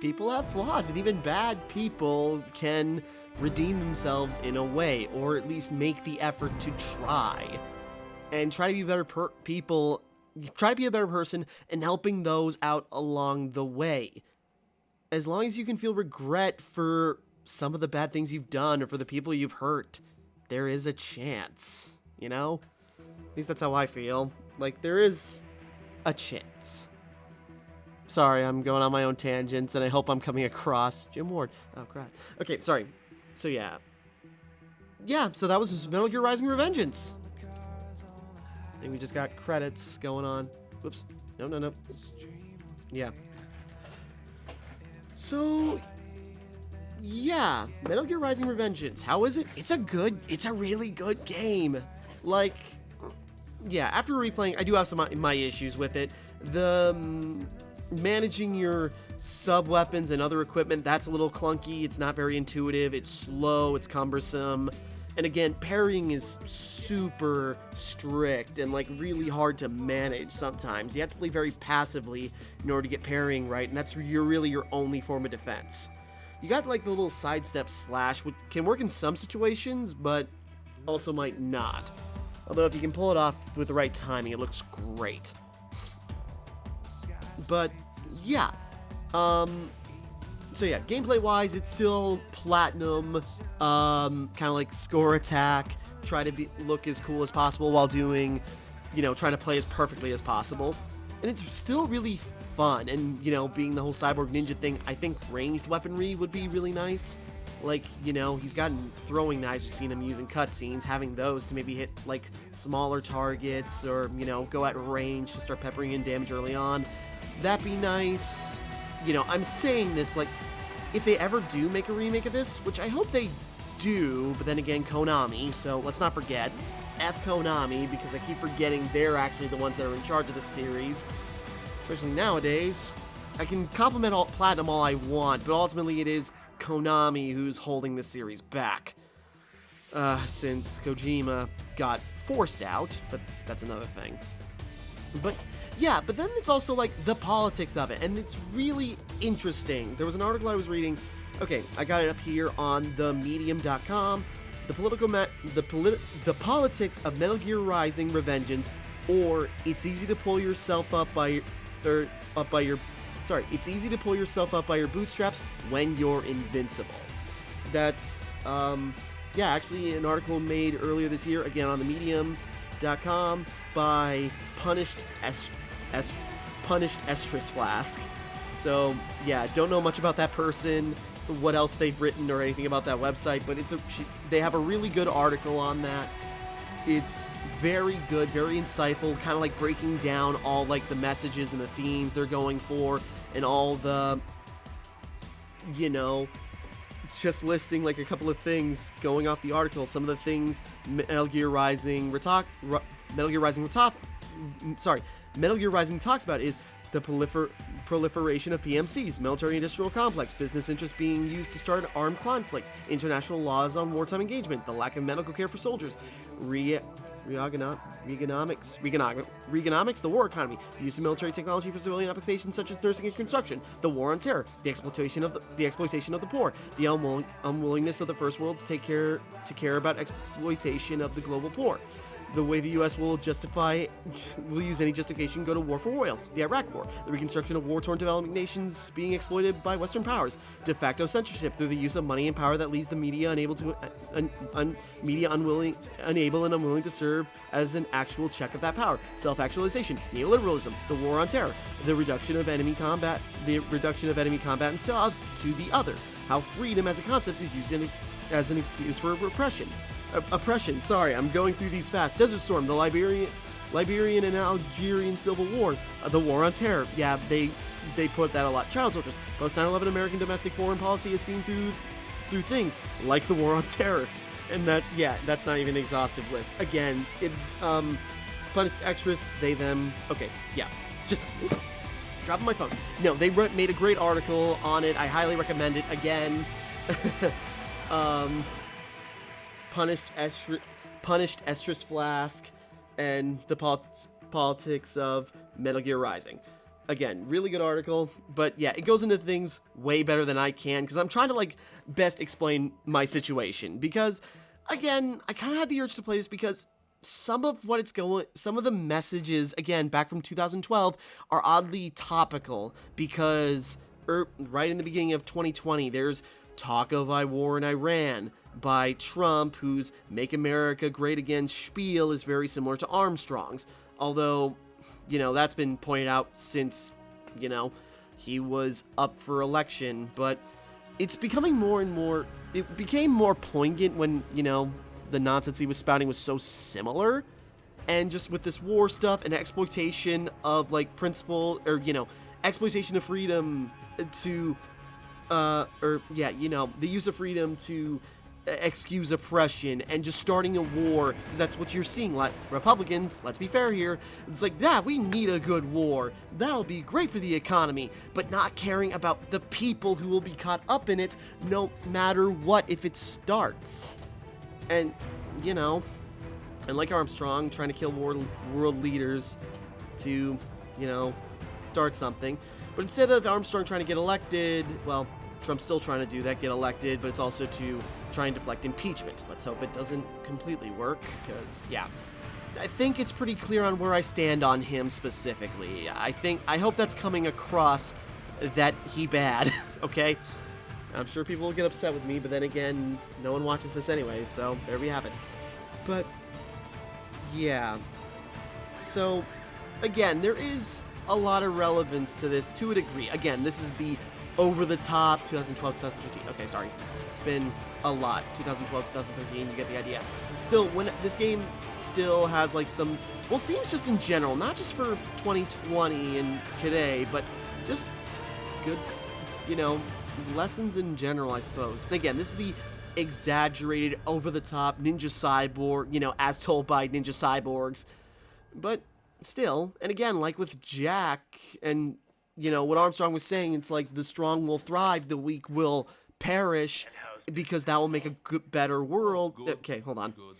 People have flaws, and even bad people can redeem themselves in a way, or at least make the effort to try. And try to be better people. Try to be a better person and helping those out along the way. As long as you can feel regret for some of the bad things you've done or for the people you've hurt, there is a chance, you know? At least that's how I feel. Like, there is a chance. Sorry, I'm going on my own tangents, and I hope I'm coming across Jim Ward. Oh, crap. Okay, sorry. So, yeah. Yeah, so that was Metal Gear Rising: Revengeance. I think we just got credits going on. Whoops. No. Yeah. So, yeah. Metal Gear Rising: Revengeance. How is it? It's a really good game. Like, yeah, after replaying, I do have some of my issues with it. The managing your sub-weapons and other equipment, that's a little clunky. It's not very intuitive. It's slow. It's cumbersome. And again, parrying is super strict and like really hard to manage sometimes. You have to play very passively in order to get parrying right, and that's really your only form of defense. You got like the little sidestep slash, which can work in some situations, but also might not. Although if you can pull it off with the right timing, it looks great. But yeah, so yeah, gameplay-wise, it's still platinum, kind of like score attack, try to look as cool as possible while doing, trying to play as perfectly as possible. And it's still really fun, and, being the whole cyborg ninja thing, I think ranged weaponry would be really nice. Like, he's gotten throwing knives, we've seen him using cutscenes, having those to maybe hit, like, smaller targets, or, go at range to start peppering in damage early on. That'd be nice. I'm saying this, like, if they ever do make a remake of this, which I hope they do, but then again, Konami, so let's not forget, F Konami, because I keep forgetting they're actually the ones that are in charge of the series, especially nowadays. I can compliment Platinum all I want, but ultimately it is Konami who's holding the series back, since Kojima got forced out, but that's another thing. But yeah, but then it's also like the politics of it, and it's really interesting. There was an article I was reading. Okay, I got it up here on themedium.com. The politics of Metal Gear Rising: Revengeance, or it's easy to pull yourself up by your bootstraps when you're invincible. That's yeah, actually an article made earlier this year, again on themedium.com by Punished Estrus Flask. So yeah, don't know much about that person, what else they've written or anything about that website, but they have a really good article on that. It's very good, very insightful, kind of like breaking down all like the messages and the themes they're going for, and all the, just listing like a couple of things going off the article. Some of the things Metal Gear Rising talks about is the proliferation of PMCs, military-industrial complex, business interests being used to start armed conflict, international laws on wartime engagement, the lack of medical care for soldiers, Reaganomics, the war economy, the use of military technology for civilian applications such as nursing and construction, the war on terror, the exploitation of the poor, the unwillingness of the first world to care about exploitation of the global poor, the way the U.S. will use any justification to go to war for oil, the Iraq War, the reconstruction of war-torn developing nations being exploited by Western powers, de facto censorship through the use of money and power that leaves the media unable and unwilling to serve as an actual check of that power, self-actualization, neoliberalism, the war on terror, the reduction of enemy combatants to the other, how freedom as a concept is used as an excuse for oppression, sorry, I'm going through these fast. Desert Storm, the Liberian and Algerian civil wars, the war on terror. Yeah, they put that a lot. Child soldiers. Post 9/11 American domestic foreign policy is seen through things like the war on terror, and that's not even an exhaustive list. Again, punished extras, they, them. Okay, yeah. Just dropping my phone. No, they made a great article on it. I highly recommend it. Again, punished Estrus Flask and the politics of Metal Gear Rising. Again, really good article, but yeah, it goes into things way better than I can, because I'm trying to, like, best explain my situation, because, again, I kind of had the urge to play this because some of the messages, again, back from 2012, are oddly topical, because right in the beginning of 2020, there's talk of war in Iran by Trump, whose Make America Great Again spiel is very similar to Armstrong's, although, you know, that's been pointed out since, you know, he was up for election, but it's becoming more and more, it became more poignant when, you know, the nonsense he was spouting was so similar, and just with this war stuff and exploitation of, like, principle, or, you know, exploitation of freedom to, you know, the use of freedom to excuse oppression, and just starting a war, because that's what you're seeing. Like, Republicans, let's be fair here, it's like, yeah, we need a good war, that'll be great for the economy, but not caring about the people who will be caught up in it, no matter what, if it starts. And, you know, and like Armstrong, trying to kill world leaders to, you know, start something, but instead of Armstrong trying to get elected, well, Trump's still trying to do that, get elected, but it's also to try and deflect impeachment. Let's hope it doesn't completely work, because, yeah. I think it's pretty clear on where I stand on him specifically. I hope that's coming across that he bad, okay? I'm sure people will get upset with me, but then again, no one watches this anyway, so there we have it. But, yeah. So, again, there is a lot of relevance to this, to a degree. Again, this is the over-the-top 2012, 2013. Okay, sorry. It's been a lot. 2012, 2013, you get the idea. Still, when this game still has, like, some, well, themes just in general, not just for 2020 and today, but just good, you know, lessons in general, I suppose. And again, this is the exaggerated, over-the-top Ninja Cyborg, you know, as told by Ninja Cyborgs. But still, and again, like with Jack and, you know, what Armstrong was saying, it's like the strong will thrive, the weak will perish, because that will make a good, better world. Good. Okay, hold on. Good.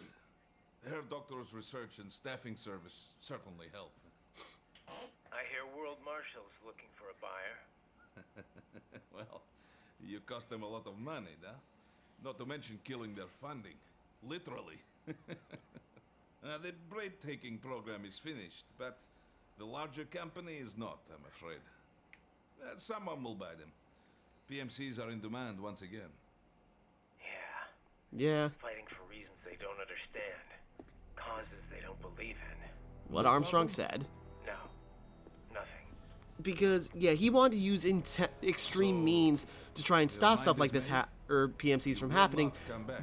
Their doctor's research and staffing service certainly help. I hear World Marshal's looking for a buyer. Well, you cost them a lot of money, huh? Not to mention killing their funding. Literally. The bread-taking program is finished, but the larger company is not, I'm afraid. Someone will buy them. PMCs are in demand once again. Yeah. Fighting for reasons they don't understand. Causes they don't believe in. What Armstrong said. No. Nothing. Because, yeah, he wanted to use extreme means to try and stop stuff like this, or PMCs from happening.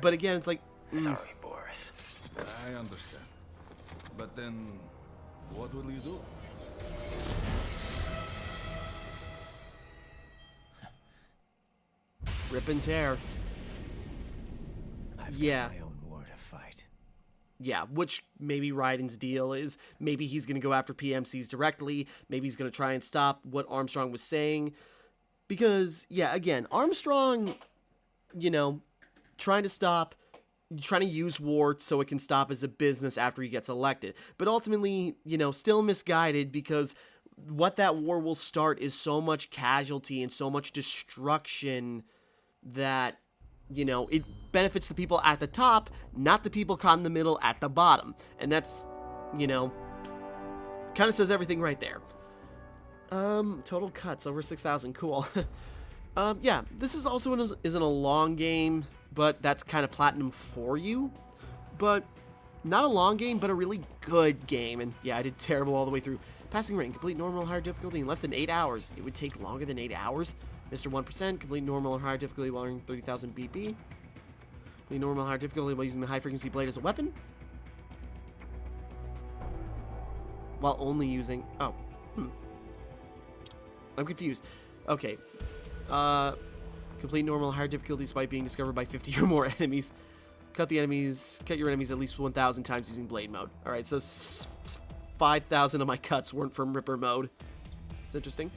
But again, it's like, Sorry, Boris. I understand. But then, what will you do? Rip and tear. I've Yeah. got my own war to fight. Yeah, which maybe Raiden's deal is. Maybe he's going to go after PMCs directly. Maybe he's going to try and stop what Armstrong was saying. Because, yeah, again, Armstrong, you know, trying to use war so it can stop as a business after he gets elected. But ultimately, you know, still misguided, because what that war will start is so much casualty and so much destruction that, you know, it benefits the people at the top, not the people caught in the middle at the bottom. And that's, you know, kind of says everything right there. Total cuts over 6,000. Cool. Yeah, this is also isn't a long game, but that's kind of platinum for you. But not a long game, but a really good game. And yeah, I did terrible all the way through. Passing rate, complete normal or higher difficulty in less than 8 hours. It would take longer than 8 hours. Mr. 1%, complete normal or higher difficulty while earning 30,000 BP. Complete normal or higher difficulty while using the high frequency blade as a weapon. While only using, I'm confused. Okay. Complete normal or higher difficulty despite being discovered by 50 or more enemies. Cut your enemies at least 1,000 times using blade mode. Alright, so 5,000 of my cuts weren't from Ripper mode. It's interesting.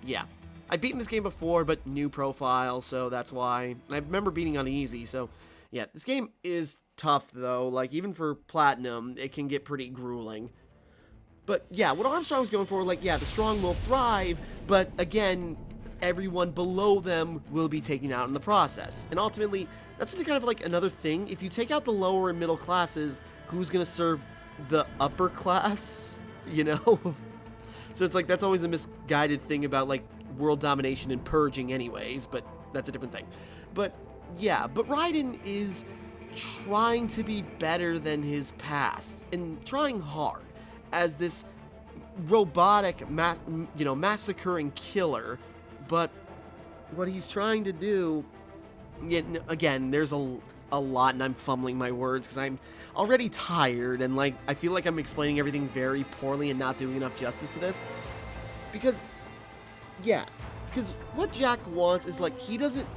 Yeah. I've beaten this game before, but new profile, so that's why. And I remember beating on easy, so yeah. This game is tough, though. Like, even for Platinum, it can get pretty grueling. But yeah, what Armstrong's going for, like, yeah, the strong will thrive, but again, everyone below them will be taken out in the process. And ultimately, that's kind of like another thing. If you take out the lower and middle classes, who's going to serve the upper class? You know? So it's like, that's always a misguided thing about, like, world domination and purging anyways, but that's a different thing. But yeah, but Raiden is trying to be better than his past, and trying hard as this robotic, massacring killer. But what he's trying to do, again, there's a lot, and I'm fumbling my words because I'm already tired, and like I feel like I'm explaining everything very poorly and not doing enough justice to this. Because what Jack wants is, like, he doesn't,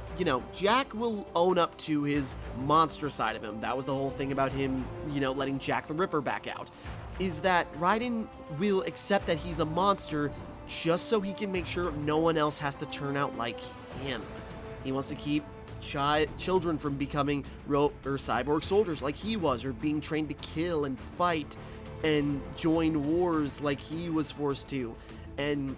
Jack will own up to his monster side of him. That was the whole thing about him, letting Jack the Ripper back out. Is that Raiden will accept that he's a monster just so he can make sure no one else has to turn out like him. He wants to keep children from becoming cyborg soldiers like he was, or being trained to kill and fight and join wars like he was forced to. And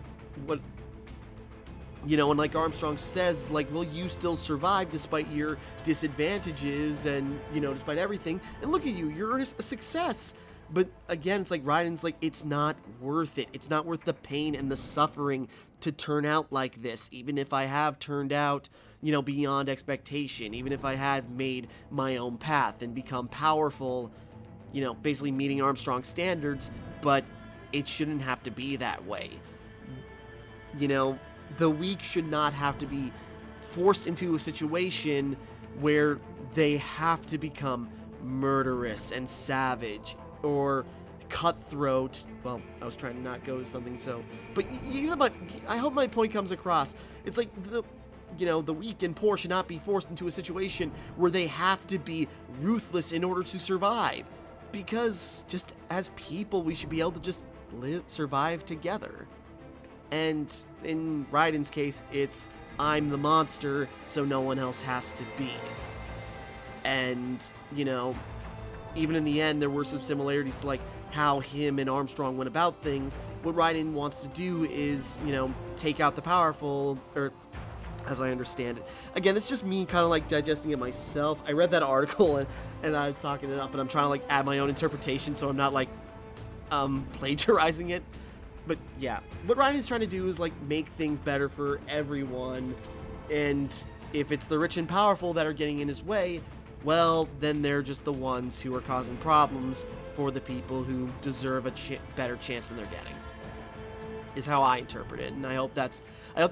and like Armstrong says, like, will you still survive despite your disadvantages and, despite everything? And look at you, you're a success. But again, it's like Raiden's like, it's not worth it. It's not worth the pain and the suffering to turn out like this, even if I have turned out, beyond expectation, even if I had made my own path and become powerful, basically meeting Armstrong's standards, but it shouldn't have to be that way. The weak should not have to be forced into a situation where they have to become murderous and savage or cutthroat. Well, I was trying to not go something so, but I hope my point comes across. It's like the weak and poor should not be forced into a situation where they have to be ruthless in order to survive. Because just as people, we should be able to just survive together. And in Raiden's case, it's, I'm the monster, so no one else has to be. And, even in the end, there were some similarities to, like, how him and Armstrong went about things. What Raiden wants to do is, take out the powerful, or as I understand it. Again, it's just me kind of, like, digesting it myself. I read that article, and I'm talking it up, and I'm trying to, like, add my own interpretation, so I'm not, like, plagiarizing it. But yeah, what Raiden's trying to do is, like, make things better for everyone, and if it's the rich and powerful that are getting in his way, well, then they're just the ones who are causing problems for the people who deserve a better chance than they're getting, is how I interpret it. And I hope that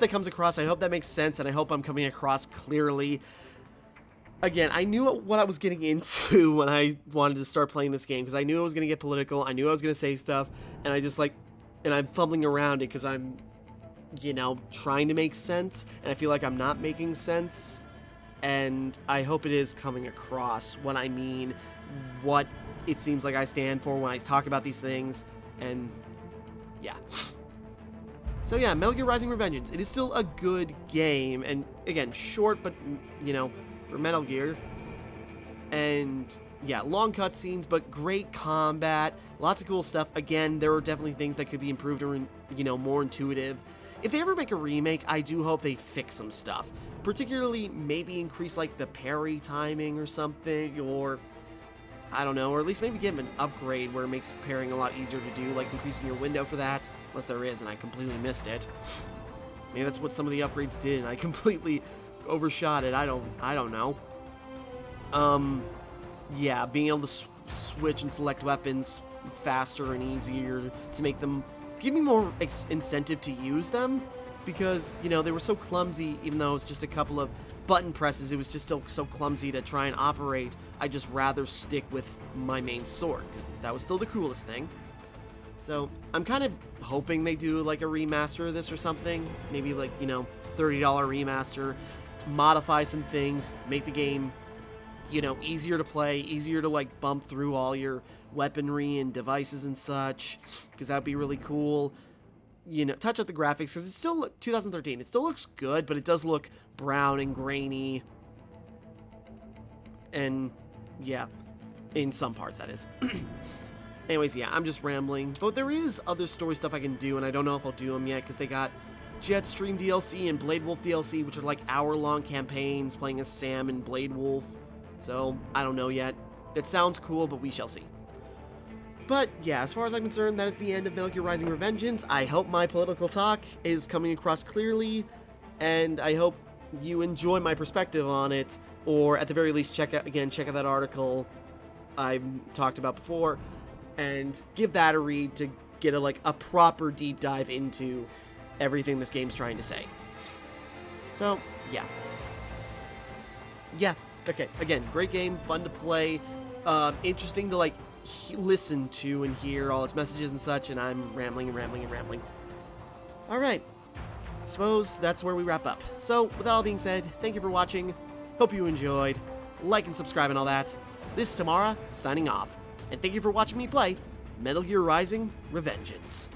comes across. I hope that makes sense, and I hope I'm coming across clearly. Again, I knew what I was getting into when I wanted to start playing this game, because I knew I was going to get political, I knew I was going to say stuff, and I just, like, and I'm fumbling around it because I'm, trying to make sense, and I feel like I'm not making sense, and I hope it is coming across what I mean, what it seems like I stand for when I talk about these things, and yeah. So yeah, Metal Gear Rising: Revengeance. It is still a good game, and again, short, but, for Metal Gear, and yeah, long cutscenes, but great combat, lots of cool stuff. Again, there are definitely things that could be improved or, more intuitive. If they ever make a remake, I do hope they fix some stuff. Particularly, maybe increase, like, the parry timing or something, or, I don't know, or at least maybe give them an upgrade where it makes parrying a lot easier to do, like increasing your window for that, unless there is, and I completely missed it. Maybe that's what some of the upgrades did, and I completely overshot it. I don't know. Yeah, being able to switch and select weapons faster and easier to make them, give me more incentive to use them, because, they were so clumsy. Even though it was just a couple of button presses, it was just still so clumsy to try and operate. I'd just rather stick with my main sword, because that was still the coolest thing. So I'm kind of hoping they do, like, a remaster of this or something, maybe, like, $30 remaster, modify some things, make the game, you know, easier to play, easier to, like, bump through all your weaponry and devices and such, because that would be really cool. You know, touch up the graphics, because it's still 2013. It still looks good, but it does look brown and grainy. And, yeah, in some parts, that is. Anyways, yeah, I'm just rambling. But there is other story stuff I can do, and I don't know if I'll do them yet, because they got Jetstream DLC and Blade Wolf DLC, which are like hour-long campaigns playing as Sam and Blade Wolf. So, I don't know yet. It sounds cool, but we shall see. But, yeah, as far as I'm concerned, that is the end of Metal Gear Rising: Revengeance. I hope my political talk is coming across clearly, and I hope you enjoy my perspective on it, or at the very least, check out that article I talked about before, and give that a read to get a proper deep dive into everything this game's trying to say. So, yeah. Yeah, okay, again, great game, fun to play, interesting to, listen to and hear all its messages and such, and I'm rambling. Alright, suppose that's where we wrap up. So, with that all being said, thank you for watching, hope you enjoyed, like and subscribe and all that. This is Timmara, signing off, and thank you for watching me play Metal Gear Rising: Revengeance.